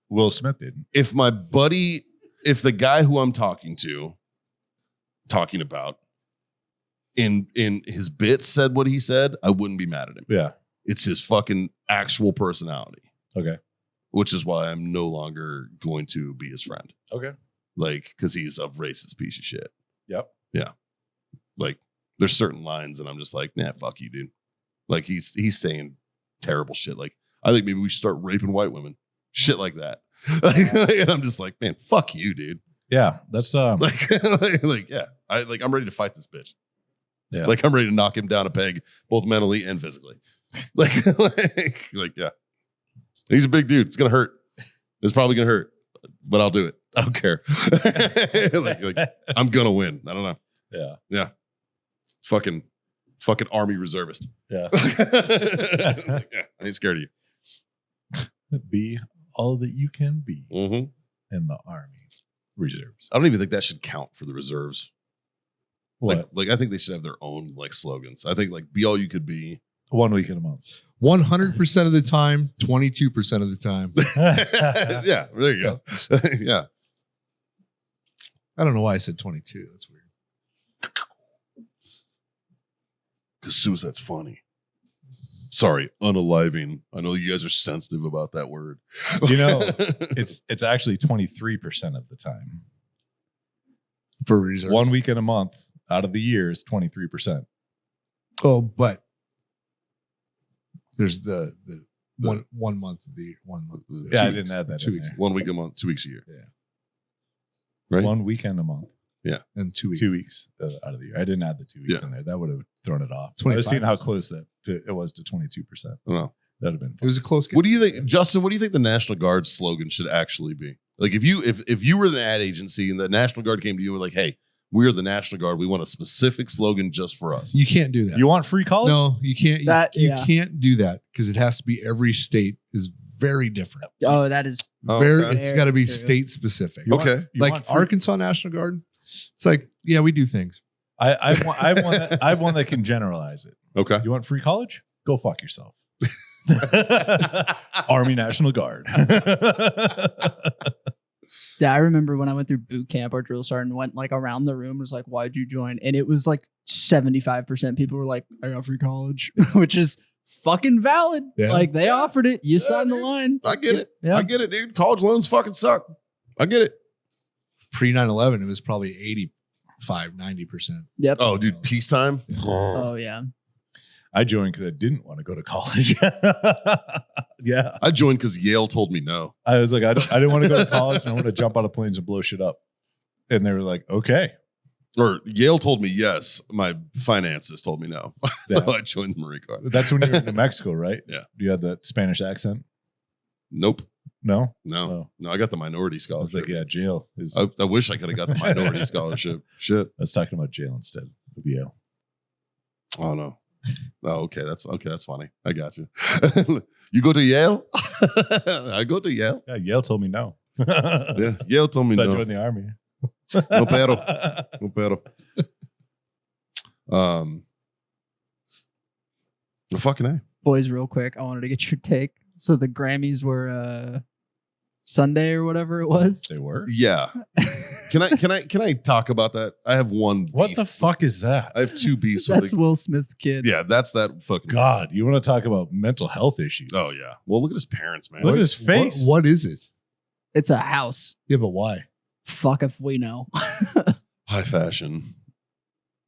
Will Smith did. If the guy who I'm talking about in his bits said what he said, I wouldn't be mad at him. Yeah. It's his fucking actual personality, Okay. which is why I'm no longer going to be his friend. Okay. Like, because he's a racist piece of shit. Yep. Like, there's certain lines that I'm just like, nah, fuck you, dude. Like, he's saying terrible shit. Like, I think maybe we should start raping white women. Shit like that. And I'm just like, man, fuck you, dude. Yeah. That's Like, yeah. I'm ready to fight this bitch. Yeah. Like, I'm ready to knock him down a peg, both mentally and physically. Like, yeah. He's a big dude. It's gonna hurt. It's probably gonna hurt, but I'll do it. I don't care. like, I'm gonna win. I don't know. yeah. Fucking army reservist. Yeah. Like, yeah, I ain't scared of you. Be all that you can be Mm-hmm. in the Army Reserves. I don't even think that should count for the reserves. What? Like I think they should have their own like slogans. I think like be all you could be. 1 week in a month. 100% of the time, 22% of the time. Yeah, there you go. Yeah. I don't know why I said 22. That's weird. Because suicide's funny. Sorry, unaliving. I know you guys are sensitive about that word. You know, it's actually 23% of the time. For reasons. 1 week in a month out of the year is 23%. Oh, but there's the one month of the year. 1 month. Of the Yeah, I two didn't weeks. add that. 2 in weeks, there. 1 week a month, 2 weeks a year. Yeah. Right? One weekend a month. And 2 weeks. 2 weeks out of the year. I didn't add the 2 weeks Yeah. in there. That would have thrown it off. I 25. was seeing how close it was to 22%. I don't know. That would have been It fun. was a close game. What do you think, Justin? What do you think the National Guard slogan should actually be? Like, if you were an ad agency and the National Guard came to you and were like, "Hey, we're the National Guard. We want a specific slogan just for us." You can't do that. You want free college? No, you can't. That- you yeah. can't do that because it has to be every state is very different. Oh, that is Oh, Very, okay. it's got to be Very true. state specific. You want- Okay. you Like want free- Arkansas National Guard, it's like, yeah, we do things. I've one that can generalize it. Okay. You want free college? Go fuck yourself. Army National Guard. Yeah, I remember when I went through boot camp, our drill sergeant went like around the room, was like, "Why'd you join?" And it was like 75% people were like, "I got free college," which is fucking valid. Yeah. Like they offered it, you signed the dude. line. I get it. Yeah. I get it, dude. College loans fucking suck. I get it. Pre 9/11, it was probably 90%. Yep. Oh, dude, peacetime. Oh yeah. I joined because I didn't want to go to college. Yeah. I joined because Yale told me no. I was like, I didn't want to go to college. And I want to jump out of planes and blow shit up. And they were like, okay. Or Yale told me yes. My finances told me no. So Yeah. I joined the Marine Corps. That's when you were in New Mexico, right? Yeah. Do you have that Spanish accent? Nope. No? No. Oh. No, I got the minority I was scholarship. like, yeah, jail is. I wish I could have got the minority scholarship. Shit. I was talking about jail instead of Yale. Oh no. Oh, okay. That's funny. I got you. You go to Yale? I go to Yale. Yeah, Yale told me no. Yeah. Yale told me So I no. joined the army. No pero. No pero. The fucking A. Boys, real quick, I wanted to get your take. So the Grammys were Sunday or whatever it was. They were? Yeah. Can I talk about that? I have one. What beef. the fuck is that? I have two beefs. with That's Will Smith's kid. Yeah, that's that fucking. God, you want to talk about mental health issues? Oh yeah. Well, look at his parents, man. Look at his face. What is it? It's a house. Yeah, but why? Fuck if we know. High fashion.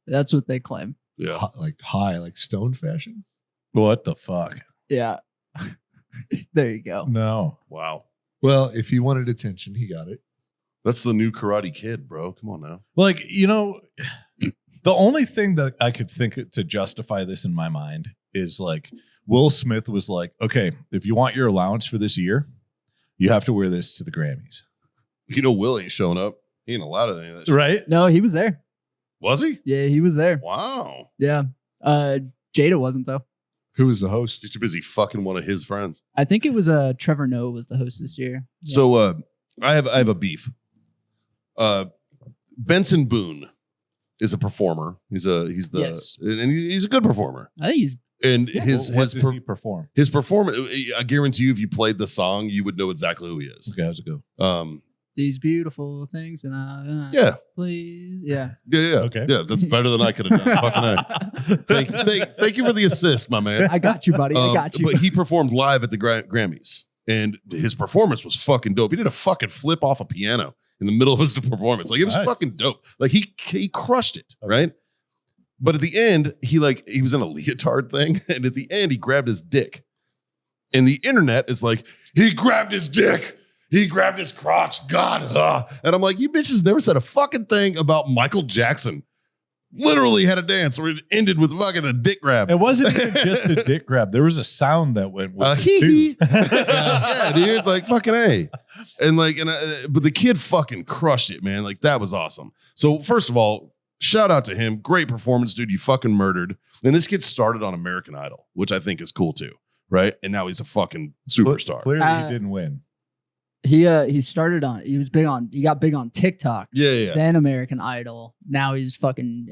That's what they claim. Yeah. Like high, like stone fashion? What the fuck? Yeah. There you go. No. Wow. Well, if he wanted attention, he got it. That's the new Karate Kid, bro. Come on now. Like, you know, the only thing that I could think to justify this in my mind is like Will Smith was like, okay, if you want your allowance for this year, you have to wear this to the Grammys. You know, Will ain't showing up. He ain't allowed any of that shit. Right? No, he was there. Was he? Yeah, he was there. Wow. Yeah. Jada wasn't though. Who was the host? He's too busy fucking one of his friends. I think it was Trevor Noah was the host this year. Yeah. So I have a beef. Benson Boone is a performer. He's Yes. he's a good performer. I think he's And Yeah. his What his does he perform? his performance, I guarantee you, if you played the song, you would know exactly who he is. Okay, how's it go? these beautiful things and I Yeah, please. Yeah. yeah. Okay. Yeah, that's better than I could have done. Fucking A. Thank you for the assist, my man. I got you, buddy. I got you. But he performed live at the Grammys, and his performance was fucking dope. He did a fucking flip off a piano in the middle of his performance. Like, it was Nice. fucking dope. Like, he crushed it, right? But at the end, he was in a leotard thing, and at the end, he grabbed his dick. And the internet is like, he grabbed his dick. He grabbed his crotch. God. And I'm like, you bitches never said a fucking thing about Michael Jackson. Literally had a dance where it ended with fucking a dick grab. It wasn't even just a dick grab. There was a sound that went with it, Hee too. hee. Yeah, dude. Like, fucking A. And like, but the kid fucking crushed it, man. Like, that was awesome. So, first of all, shout out to him. Great performance, dude. You fucking murdered. And this kid started on American Idol, which I think is cool too. Right. And now he's a fucking superstar. Clearly, he didn't win. He got big on TikTok. Yeah. Then American Idol. Now he's fucking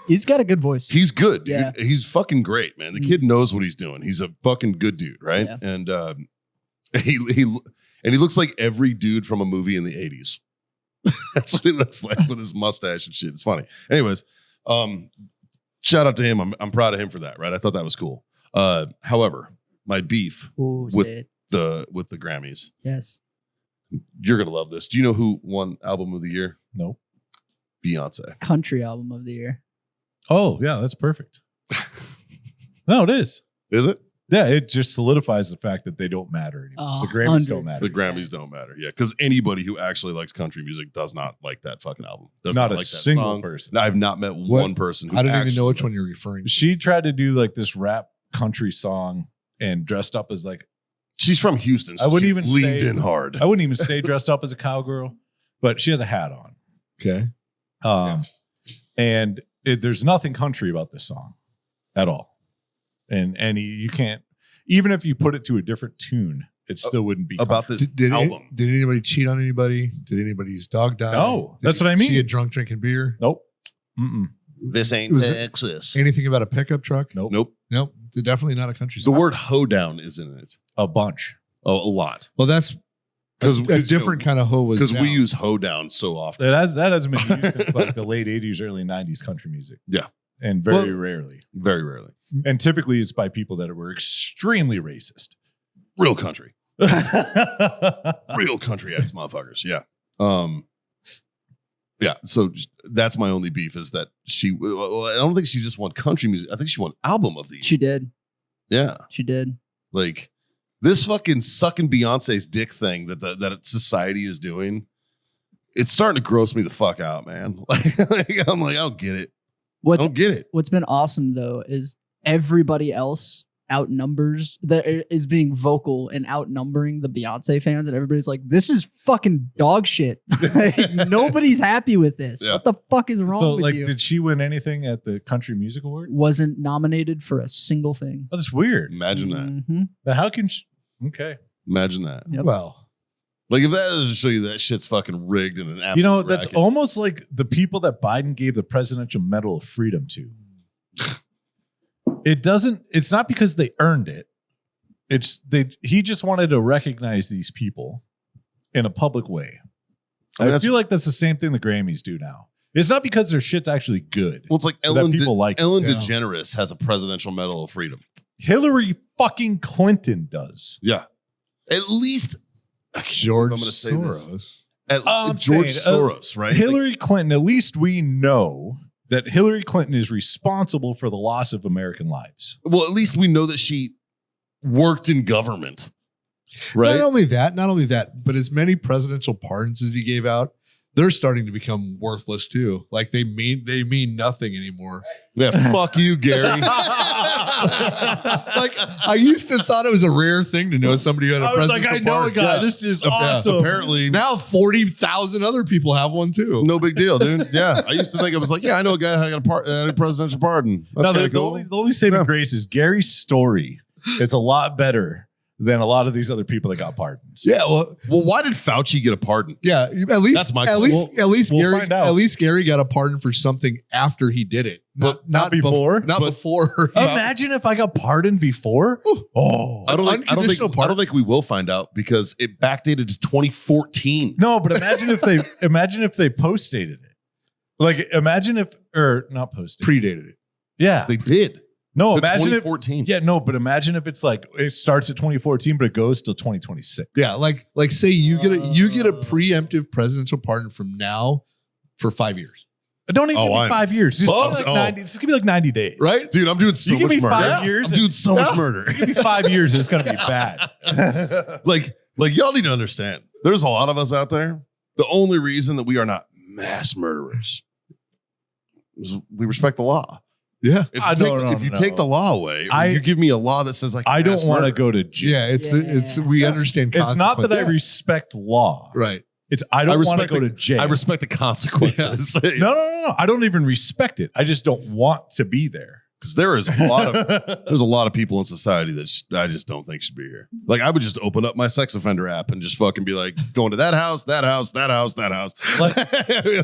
he's got a good voice. He's good. Dude. Yeah. He's fucking great, man. The kid knows what he's doing. He's a fucking good dude, right? Yeah. And he looks like every dude from a movie in the 80s. That's what he looks like with his mustache and shit. It's funny. Anyways, shout out to him. I'm proud of him for that, right? I thought that was cool. However, my beef Ooh, with shit. with the Grammys. Yes. You're gonna love this. Do you know who won Album of the Year? Nope. Beyonce. Country album of the year. Oh, yeah, that's perfect. No, it is. Is it? Yeah, it just solidifies the fact that they don't matter anymore. The Grammys don't matter. The Grammys don't matter. Yeah, because anybody who actually likes country music does not like that fucking album. Does Not a like that single song. person. I've not met one person who I don't even actually know which liked one you're referring to. She tried to do like this rap country song and dressed up as like, She's from Houston. So I wouldn't she even leaned say- in hard. I wouldn't even say dressed up as a cowgirl, but she has a hat on. Okay. And there's nothing country about this song at all. And you can't, even if you put it to a different tune, it still wouldn't be About country. this album. Did anybody cheat on anybody? Did anybody's dog die? No, Did that's what I mean. She get drunk drinking beer? Nope. Mm-mm. This ain't Was it- Texas. Anything about a pickup truck? Nope. Nope. Nope. They're definitely not a country The song. word hoedown is in it. A bunch. Oh, a lot. Well, that's Because a different kind of hoe was Because we down. use hoedown so often. That hasn't been used since like the late 80s, early 90s country music. Yeah. And very Well- rarely. Very rarely. And typically it's by people that were extremely racist. Real country. Real country ass motherfuckers. Yeah. Yeah, so that's my only beef is that I don't think she just won country music. I think she won album of the year. She did. Yeah. She did. Like this fucking sucking Beyonce's dick thing that society is doing, it's starting to gross me the fuck out, man. Like I'm like, I don't get it. I don't get it. What's been awesome though is everybody else outnumbers that is being vocal and outnumbering the Beyonce fans, and everybody's like, this is fucking dog shit. Like, nobody's happy with this. Yeah. What the fuck is wrong with you? Did she win anything at the Country Music Award? Wasn't nominated for a single thing. Oh, that's weird. Imagine that. Mhm. Now, how can she? Okay. Imagine that. Yep. Well, Like if that doesn't show you that shit's fucking rigged in an absolute You know, that's racket. almost like the people that Biden gave the Presidential Medal of Freedom to. It's not because they earned it. He just wanted to recognize these people in a public way. I mean, I feel like that's the same thing the Grammys do now. It's not because their shit's actually good. Well, it's like that Ellen people like it. Ellen Yeah. DeGeneres has a Presidential Medal of Freedom. Hillary fucking Clinton does. Yeah. At least George I'm gonna say this. Soros. I'm George saying, Soros, right? Hillary Clinton, at least we know that Hillary Clinton is responsible for the loss of American lives. Well, at least we know that she worked in government. Right? Not only that, but as many presidential pardons as he gave out, they're starting to become worthless too. Like they mean nothing anymore. Yeah, fuck you, Gary. Like I used to thought it was a rare thing to know somebody who had a presidential pardon. Yeah. This is Yeah, awesome. apparently, Now 40,000 other people have one too. no big deal, dude. Yeah, I used to think it was like, yeah, I know a guy who got a presidential pardon. That's No, kinda the cool. only saving Yeah. grace is Gary's story. It's a lot better than a lot of these other people that got pardons. Yeah, well, Why did Fauci get a pardon? yeah. At least That's my at question. least We'll Gary find out. at least Gary got a pardon for something after he did it, Not before? Not But- before. Imagine if I got pardoned before. Oh, I don't Unconditional think we will find out because it backdated to 2014. no! But imagine if they post dated it. Like imagine if not post dated. predated it. Yeah. They did. No, To imagine if 2014. yeah, no, but imagine if it's like it starts at 2014, but it goes till 2026. Yeah, like say you get a preemptive presidential pardon from now for 5 years, Don't even Oh, give me I'm 5 years. Just, fucked. give me like Oh. 90, just give me like 90 days. right? Dude, I'm doing so You give much me murder. 5 years I'm doing so much No. murder. Give me 5 years, and it's gonna be bad. like y'all need to understand. There's a lot of us out there. The only reason that we are not mass murderers is we respect the law. Yeah, If you take the law away, you give me a law that says like I don't want to to go to jail. yeah. It's we understand. It's not that I consequences. respect law. Right. It's I don't want to respect go the- to jail. I respect the consequences. No. I don't even respect it. I just don't want to be there. Because there's a lot of people in society that I just don't think should be here. Like I would just open up my sex offender app and just fucking be like going to that house, that house, that house, that house. Like,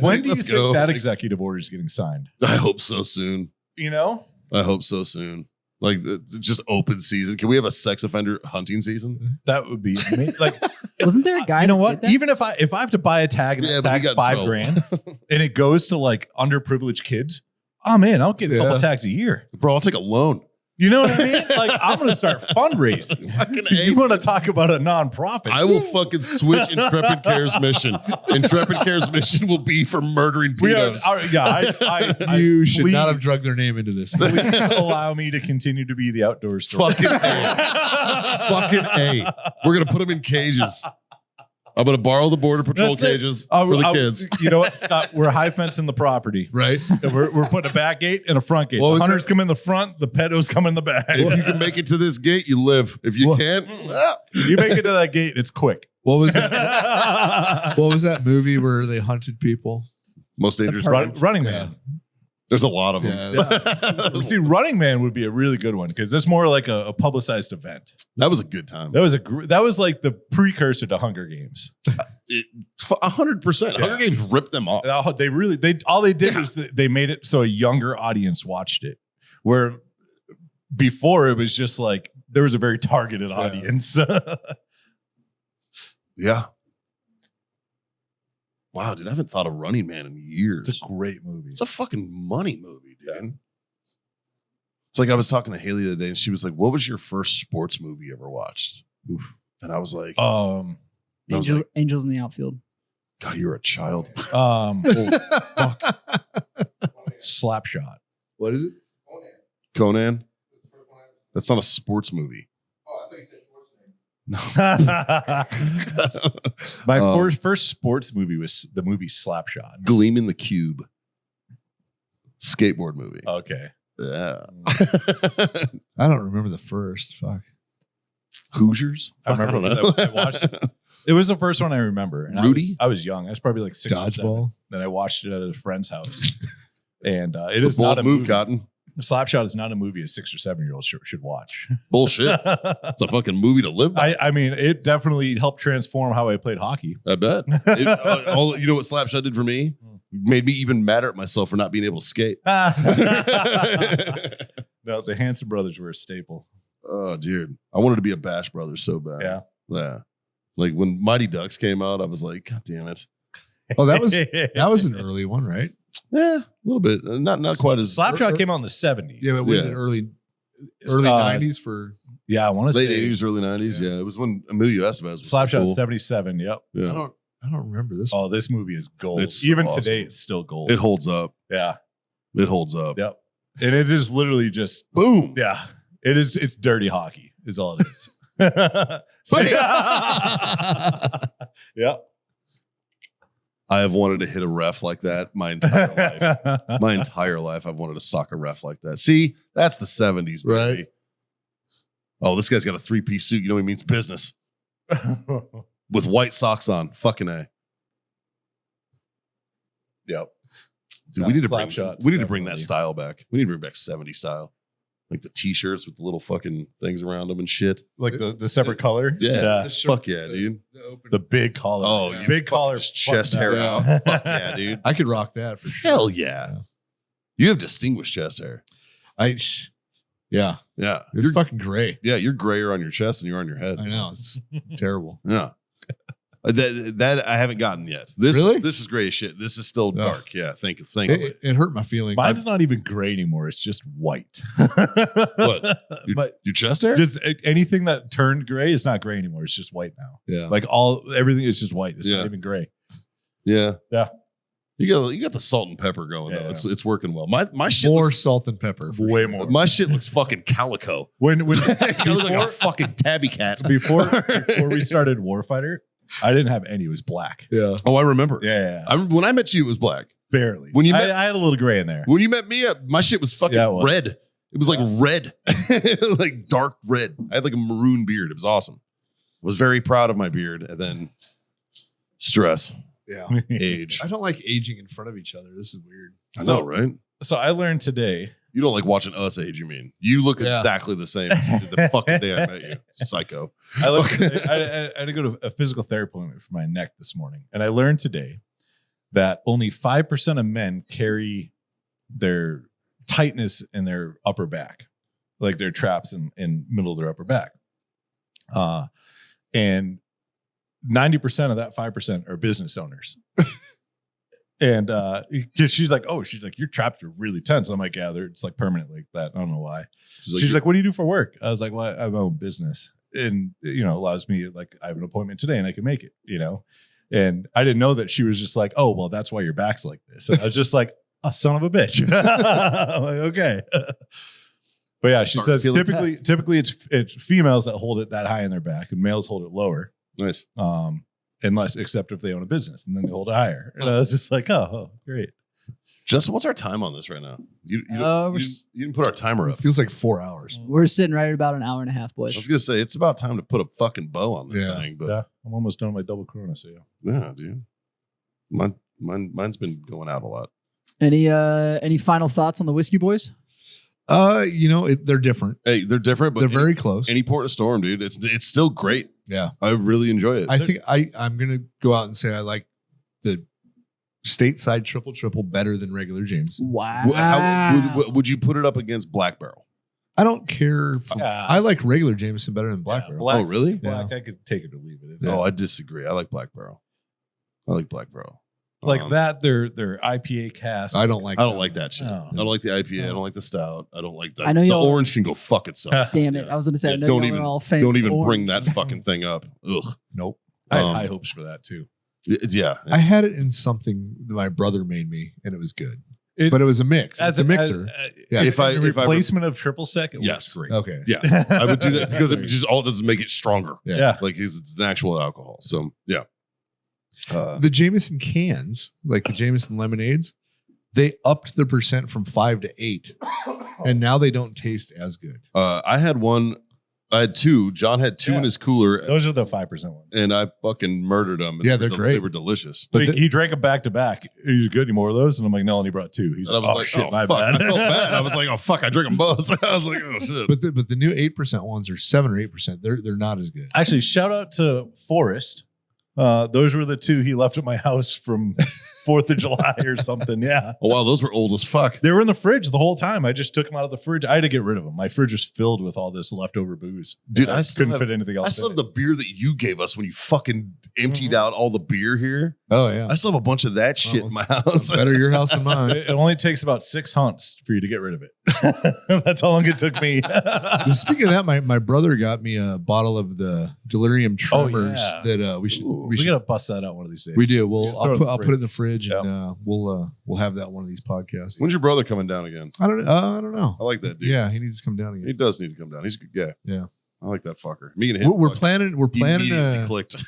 when do you Let's think go. that Like, executive order is getting signed? I hope so soon. You know? I hope so soon. Like it's just open season. Can we have a sex offender hunting season? That would be like Wasn't there a guy? you know that what? did that? Even if I have to buy a tag and Yeah, that but he tag's got in $5,000 trouble. and it goes to like underprivileged kids, oh man, I'll get a couple Yeah. tags a year. Bro, I'll take a loan. You know what I mean? Like I'm gonna start fundraising. Fucking You A. want to talk about a nonprofit? I will fucking switch Intrepid Care's mission. Intrepid Care's mission will be for murdering We are, pedos. I You should please, not have drugged their name into this. please allow me to continue to be the outdoor store. Fucking A. Fucking A. We're gonna put them in cages. I'm gonna borrow the border patrol That's it. cages for the kids. You know what? Stop. We're high fencing the property. Right? And we're putting a back gate and a front gate. What The was hunters that? come in the front, the pedos come in the back. If you can make it to this gate, you live. If you What? can't, You make it to that gate, it's quick. What was that? What was that movie where they hunted people? most dangerous. Running Man. There's a lot of them. Yeah. See, Running Man would be a really good one because that's more like a publicized event. That was a good time. That was like the precursor to Hunger Games. 100%. Hunger Games ripped them off. All they did was they made it so a younger audience watched it, where before it was just like there was a very targeted audience. Yeah. Wow, dude, I haven't thought of Running Man in years. It's a great movie. It's a fucking money movie, dude. It's like I was talking to Haley the other day, and she was like, "What was your first sports movie you ever watched?" Oof. And I was like, Um, I was Angels, like, Angels in the Outfield. God, you're a child. Slap Shot. What is it? Conan. That's not a sports movie. My first sports movie was the movie Slap Shot. Gleam in the Cube. Skateboard movie. Okay. Yeah. I don't remember the first. Fuck. Hoosiers? I remember don't know. I watched it. It was the first one I remember. And Rudy? I was young. I was probably like 6 or 7. Dodgeball. Then I watched it at a friend's house. And it It's is a bold not a move, movie. Cotton. Slapshot is not a movie a 6 or 7-year-old should watch. Bullshit. It's a fucking movie to live by. I mean, it definitely helped transform how I played hockey. I bet. You know what Slapshot did for me? Made me even madder at myself for not being able to skate. No, the Hanson brothers were a staple. Oh, dude. I wanted to be a Bash Brother so bad. Yeah. Yeah. Like when Mighty Ducks came out, I was like, God damn it. Oh, that was an early one, right? Yeah, a little bit. Not quite as Slapshot came out in the 70s. Yeah, but Yeah. was it early 90s for? Yeah, I want to late say 80s, early 90s. Yeah. It was when Emilio Estevez was Slapshot cool. 77. Yep. Yeah. I don't remember this. Oh, this movie is gold. It's Even awesome. today, it's still gold. It holds up. Yeah. It holds up. Yep. And it is literally just Boom. yeah. It's dirty hockey is all it is. Yeah. I have wanted to hit a ref like that my entire life. My entire life, I've wanted to sock a ref like that. See, that's the 70s, baby. Right. Oh, this guy's got a 3-piece suit. You know he means business. With white socks on. Fucking A. Yep. Dude, No, we need to Slapshot's bring that definitely- style back. We need to bring back 70s style. Like the t-shirts with the little fucking things around them and shit. Like the separate color. Yeah. The shirt Fuck with yeah, dude. The big collar. Oh, Yeah. you big fucking collar. just chest hair yeah. out. Fuck yeah, dude. I could rock that for sure. Hell yeah. You have distinguished chest hair. Yeah, Yeah. it's fucking gray. Yeah, you're grayer on your chest than you are on your head. I know it's terrible. Yeah. That I haven't gotten yet. This Really? This is gray as shit. This is still Yeah. dark. Yeah, think of it. It hurt my feelings. Mine's not even gray anymore. It's just white. What? But Your chest hair? just anything that turned gray is not gray anymore. It's just white now. Yeah, Like everything is just white. It's Yeah. not even gray. Yeah. Yeah. You got the salt and pepper going though. Yeah. It's working well. My shit more looks, salt and pepper. for Way sure. more. my shit looks fucking calico. When I look like a fucking tabby cat. before we started Warfighter, I didn't have any. It was black. Yeah, Oh, I remember. Yeah. When I met you, it was black. Barely. When you I met- had a little gray in there. When you met me, my shit was fucking Yeah, it was. red. It was like red, like dark red. I had like a maroon beard. It was awesome. I was very proud of my beard. And then stress, yeah. age. I don't like aging in front of each other. This is weird. I know, right? So I learned today. You don't like watching us age, you mean? You look Yeah. exactly the same as the fucking day I met you. Psycho. I had to go to a physical therapy appointment for my neck this morning, and I learned today that only 5% of men carry their tightness in their upper back, like their traps in middle of their upper back, and 90% of that 5% are business owners. And she's like, your traps are really tense. I'm like, yeah, it's like permanent like that. I don't know why. She's like, what do you do for work? I was like, well, I have my own business. And, allows me, like, I have an appointment today and I can make it, And I didn't know that she was just like, oh, well, that's why your back's like this. And I was just like, a son of a bitch. I'm like, okay. But yeah, she Starting to says feel typically it's females that hold it that high in their back and males hold it lower. Nice. Except if they own a business and then they hold it higher. And I was just like, oh, great. Justin, what's our time on this right now? You didn't put our timer It up. feels like 4 hours. We're sitting right at about an hour and a half, I boys. was gonna say it's about time to put a fucking bow on this Yeah. thing, but Yeah, I'm almost done with my double Corona. So yeah. yeah, dude. Mine's been going out a lot. Any final thoughts on the Whiskey Boys? They're different. Hey, they're different, but They're very close. any port of storm, dude. It's still great. Yeah, I really enjoy it. I think I'm gonna go out and say I like the stateside triple triple better than regular Jameson. Wow. Would you put it up against Black Barrel? I don't care. Yeah. I like regular Jameson better than Black Yeah, Barrel. Black- Oh, really? Black, I could take it or leave it. No, I disagree. I like Black Barrel. I like Black Barrel. Like that, their IPA cast. I don't like. I don't like that shit. No. I don't like the IPA. I don't like the stout. I don't like that. I know the y'all- orange can go fuck itself. Damn it. I was going to say, I know Don't y'all even- are all fans Don't of even bring orange. that fucking thing up. Ugh. Nope. I had Um, high hopes for that too. Yeah. I had it in something that my brother made me, and it was good. But it was a mix. It's a mixer. Yeah, if I replacement of triple sec, it Yes. works great. Okay. Yeah, I would do that because it just all doesn't make it stronger. Yeah. Like it's an actual alcohol. So yeah. The Jameson cans, like the Jameson lemonades, they upped the percent from 5 to 8, and now they don't taste as good. I had 2. John had 2 in his cooler. Those are the 5% ones. And I fucking murdered them. Yeah, they're great. They were delicious. But he drank them back to back. He's good. Any more of those? And I'm like, no, and he brought 2. He's And I like, was oh like, shit, oh, my fuck. bad. I felt bad. I was like, oh fuck, I drank them both. I was like, oh shit. But the new 8% ones are 7 or 8%. They're not as good. Actually, shout out to Forrest. Those were the 2 he left at my house from 4th of July or something. Yeah. Oh wow, those were old as fuck. They were in the fridge the whole time. I just took them out of the fridge. I had to get rid of them. My fridge was filled with all this leftover booze. Dude, I still couldn't have- fit anything else. I still in have the beer that you gave us when you fucking emptied out all the beer here. Oh yeah. I still have a bunch of that shit in my house. Better your house than mine. It only takes about 6 hunts for you to get rid of it. That's how long it took me. Speaking of that, my brother got me a bottle of the Delirium Tremors yeah. that we should we should gotta bust that out one of these days. we do. Yeah, I'll put it in the fridge Yeah. and we'll have that one of these podcasts. When's your brother coming down again? I don't know. I like that dude. Yeah, he needs to come down He again. does need to come down. He's a good guy. Yeah. I like that fucker. Me and him. We're fucking planning immediately a clicked.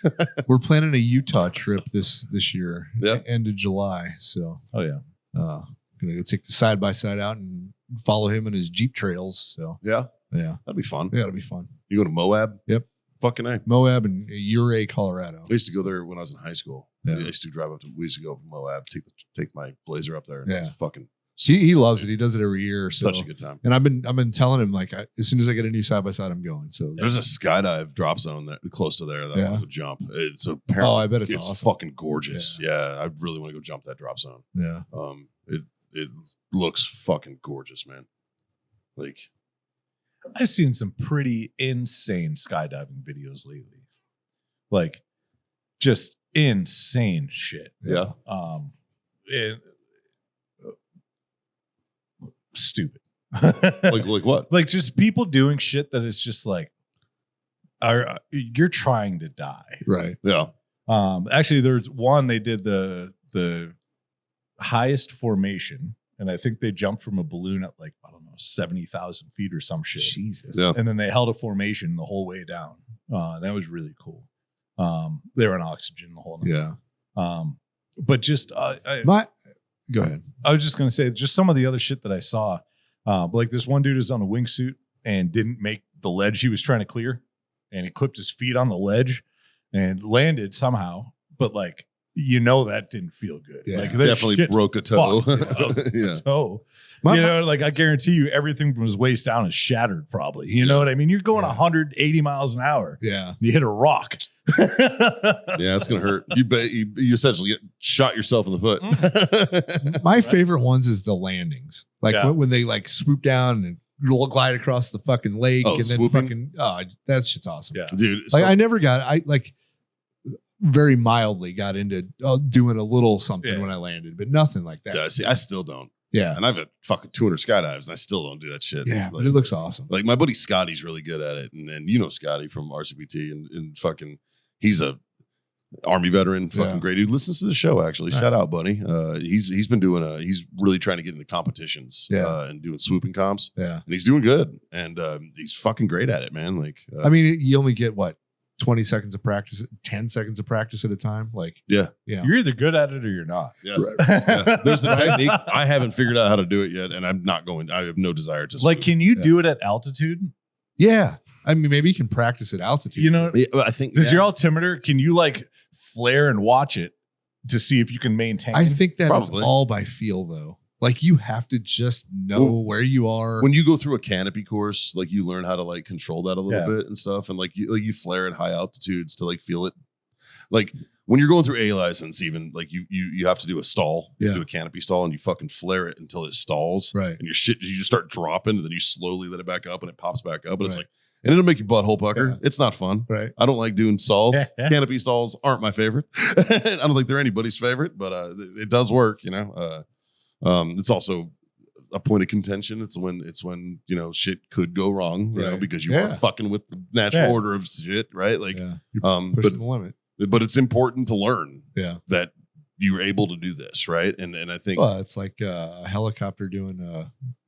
we're planning a Utah trip this year. Yeah. End of July. So Oh yeah. gonna go take the side by side out and follow him in his Jeep trails. So Yeah, yeah, that'd be fun. it'll be fun. You go to Moab? Yep. Fucking A. Moab and U.S.A, Colorado. I used to go there when I was in high school. Yeah. I used to drive up to. We used to go to Moab, take my Blazer up there. And Yeah. it's fucking He loves it. He does it every year. So. such a good time. And I've been telling him like as soon as I get a new side by side, I'm going. So There's a skydive drop zone there close to there that I Yeah. want to go jump. It's apparently I bet it's awesome. fucking gorgeous. Yeah. I really want to go jump that drop zone. yeah. It looks fucking gorgeous, man. Like I've seen some pretty insane skydiving videos lately. Like just insane shit. yeah. And, stupid. like what? Like just people doing shit that is just like you're trying to die. Right. Yeah. Actually there's one they did the highest formation, and I think they jumped from a balloon at like, I don't know, 70,000 feet or some shit. Jesus. Yeah. And then they held a formation the whole way down. That was really cool. They were on oxygen the whole night. Yeah. But just Go ahead. I was just gonna say just some of the other shit that I saw. Like this one dude is on a wingsuit and didn't make the ledge he was trying to clear, and he clipped his feet on the ledge and landed somehow. But like, that didn't feel good. Yeah. Like that Definitely shit broke a toe. fucked, Yeah. toe. My- Like I guarantee you, everything from his waist down is shattered. Probably. You know what I mean? You're going Yeah. 180 miles an hour. Yeah. You hit a rock. Yeah, it's gonna hurt. You essentially get shot yourself in the foot. My favorite ones is the landings. Like Yeah. when they like swoop down and glide across the fucking lake Oh, and then swooping? that shit's awesome. Yeah. Dude, Like I never got very mildly got into doing a little something Yeah. when I landed, but nothing like that. yeah, see, I still don't. Yeah. And I've had fucking 200 skydives and I still don't do that shit. Yeah. Like, But it looks awesome. like my buddy Scotty's really good at it. And you know Scotty from RCPT and fucking he's a Army veteran, fucking Yeah. great dude. Listens to the show actually. Right. Shout out, buddy. He's been doing he's really trying to get into competitions and doing swooping comps. Yeah. And he's doing good. And he's fucking great at it, man. Like I mean, you only get 20 seconds of practice, 10 seconds of practice at a time. Like, yeah. You're either good at it or you're not. Yeah. Yeah. There's a technique. I haven't figured out how to do it yet, and I'm not going. I have no desire to. Like, swoop. can you do it at altitude? yeah. I mean, maybe you can practice at altitude. You know, Yeah, I think does your altimeter, can you like flare and watch it to see if you can maintain? I think that is Probably. all by feel, though. Like, you have to just know Well, where you are. when you go through a canopy course, like you learn how to like control that a little Yeah. bit and stuff, and like you flare at high altitudes to like feel it. Like when you're going through A license, even like you have to do a stall, you Yeah. do a canopy stall, and you fucking flare it until it stalls, Right. and you just start dropping, and then you slowly let it back up, and it pops back up, and it's Right. like, and it'll make your butthole pucker. Yeah. It's not fun. Right. I don't like doing stalls. Canopy stalls aren't my favorite. I don't think they're anybody's favorite, but it does work. It's also a point of contention. It's when shit could go wrong, Right. because you Yeah. are fucking with the natural Yeah. order of shit, right? Like, Yeah. You're pushing but the limit. but it's important to learn Yeah. that you're able to do this, right? And I think Well, it's like a helicopter doing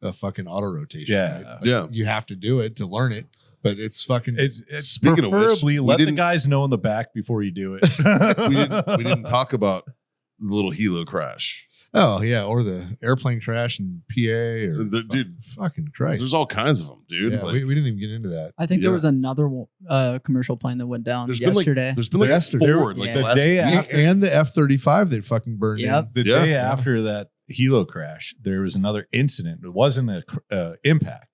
a fucking auto rotation. Yeah. right? Like, Yeah. You have to do it to learn it, but it's fucking. It's Speaking of which, preferably we let the didn't- guys know in the back before you do it. we didn't talk about the little helo crash. Oh yeah, or the airplane crash in PA, or Dude, fucking Christ. there's all kinds of them, dude. Yeah, Like, we didn't even get into that. I think Yeah. there was another commercial plane that went down there's yesterday. been like Yesterday. four in, like Yeah. the The last day week. after, And the F-35 that fucking burned Yep. in. the Yeah. day Yeah. after that helo crash, there was another incident. It wasn't a impact.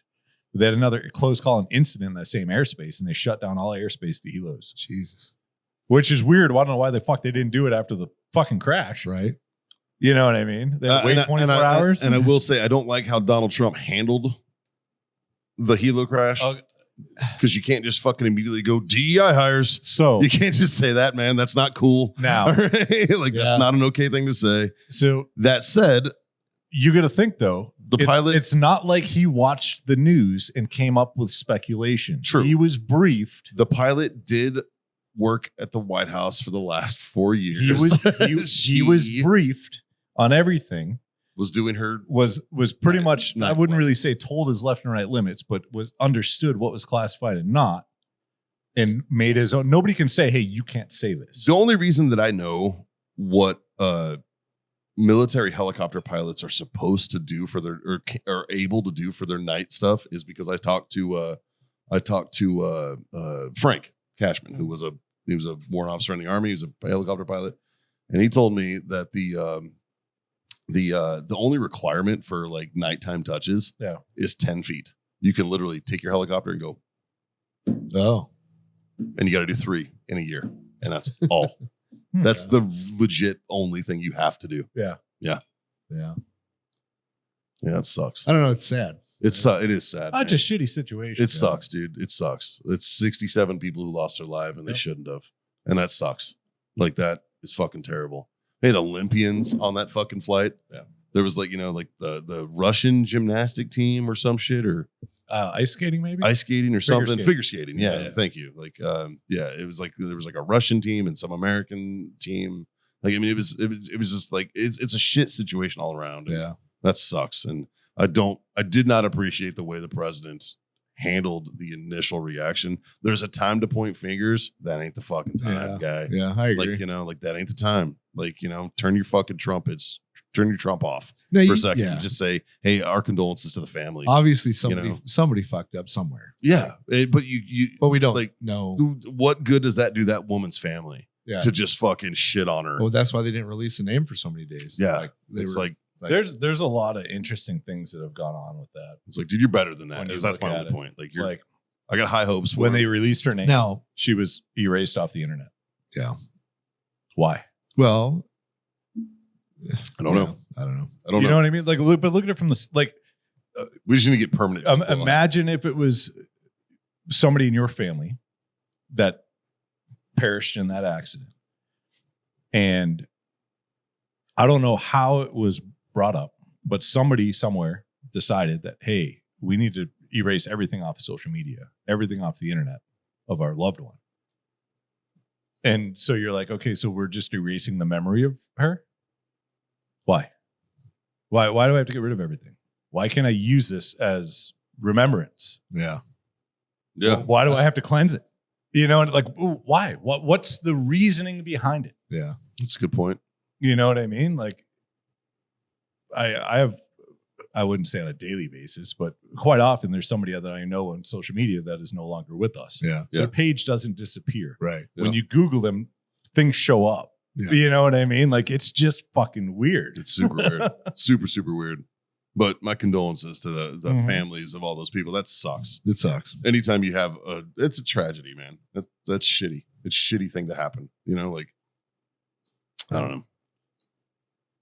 They had another close call and incident in that same airspace, and they shut down all airspace to helos, Jesus. which is weird. Well, I don't know why they didn't do it after the fucking crash. Right? You know what I mean? They wait 24 hours. And I will say, I don't like how Donald Trump handled the helo crash Oh. because you can't just fucking immediately go DEI hires. So You can't just say that, man. That's not cool. now, All right? Like Yeah. that's not an okay thing to say. so That said, you got to think though. The pilot- It's not like he watched the news and came up with speculation. True. He was briefed. the pilot did work at the White House for the last 4 years. He was She briefed on everything. was doing her Was pretty Right. much, Night I wouldn't flight. really say told his left and right limits, but was understood what was classified and not, and made his own. Nobody can say, hey, you can't say this. The only reason that I know what military helicopter pilots are supposed to do for their or are able to do for their night stuff is because I talked to Frank Cashman, who was a warrant officer in the Army. He was a helicopter pilot, and he told me that the only requirement for like nighttime touches Yeah. is 10 feet. You can literally take your helicopter and go, Oh. and you got to do 3 in a year, and that's all. That's the legit only thing you have to do. Yeah. Yeah, that sucks. I don't know. It's sad. It is sad. man. Such a shitty situation. It sucks, dude. It sucks. It's 67 people who lost their life and they Yep. shouldn't have. And that sucks. Like that is fucking terrible. They had Olympians on that fucking flight. Yeah. There was like, like the Russian gymnastic team or some shit or Ice skating, maybe. ice skating or something. skating. Figure skating. Yeah, Yeah. thank you. Like, it was like there was like a Russian team and some American team. Like, I mean, it was just like it's a shit situation all around. And Yeah. that sucks. And I did not appreciate the way the president handled the initial reaction. There's a time to point fingers. That ain't the fucking time, guy. Yeah. I agree. Like, like that ain't the time. Like, turn your fucking trumpets, turn your Trump off No, for you- a second. yeah. And just say, hey, our condolences to the family. Obviously, know. somebody fucked up somewhere. Yeah. But you But we don't like know. what good does that do that woman's family Yeah. to just fucking shit on her? Well, that's why they didn't release the name for so many days. Yeah. Like, they It's were- like, There's a lot of interesting things that have gone on with that. dude, you're better than that. When you That's look my at only it. point. Like Like I got high hopes for when her. they released her name, now. she was erased off the internet. Yeah. Why? Well, I don't know. I don't know. I don't You know. know what I mean? Like, but look at it from the like. We just need to get permanent. people. Imagine if it was somebody in your family that perished in that accident, and I don't know how it was brought up, but somebody somewhere decided that, hey, we need to erase everything off of social media, everything off the internet of our loved one. And so you're like, okay, so we're just erasing the memory of her? Why? Why do I have to get rid of everything? Why can't I use this as remembrance? Yeah. Yeah. Why do I have to cleanse it? You know, and like, ooh, why? What's the reasoning behind it? Yeah. That's a good point. You know what I mean? Like, I wouldn't say on a daily basis, but quite often there's somebody that I know on social media that is no longer with us. Yeah. Yeah. Their page doesn't disappear. Right. When Yeah. you Google them, things show up. Yeah. You know what I mean? Like, it's just fucking weird. It's super weird. Super, super weird. But my condolences to the Mhm. families of all those people. That sucks. It sucks. Anytime you have it's a tragedy, man. That's shitty. It's a shitty thing to happen. Like, I don't know.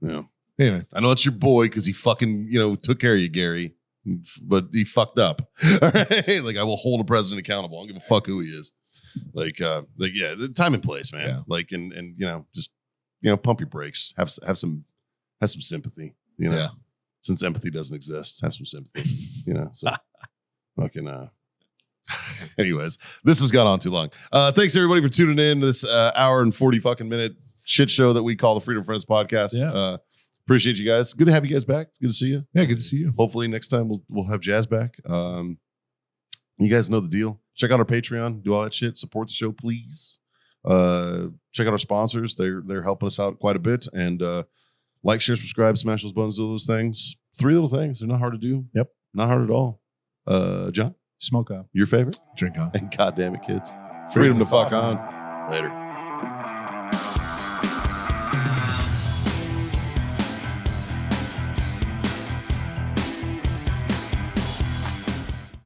Yeah. Anyway. I know it's your boy because he fucking, took care of you, Gary, but he fucked up. All right. Like, I will hold a president accountable. I don't give a fuck who he is. Yeah, the time and place, man. Yeah. Like, and just, pump your brakes. Have some sympathy, Anyways, this has gone on too long. Thanks everybody for tuning in to this hour and 40 fucking minute shit show that we call the Freedom Friends podcast. Yeah. Appreciate you guys. Good to have you guys back. It's good to see you. Yeah, good to see you. Hopefully next time we'll have Jazz back. You guys know the deal. Check out our Patreon, do all that shit, support the show, please. Check out our sponsors. They're helping us out quite a bit. And like, share, subscribe, smash those buttons, do those things. 3 little things. They're not hard to do. Yep. Not hard at all. John, Smoke on. your favorite? Drink on. And goddamn it, kids. Freedom to fuck on. Later.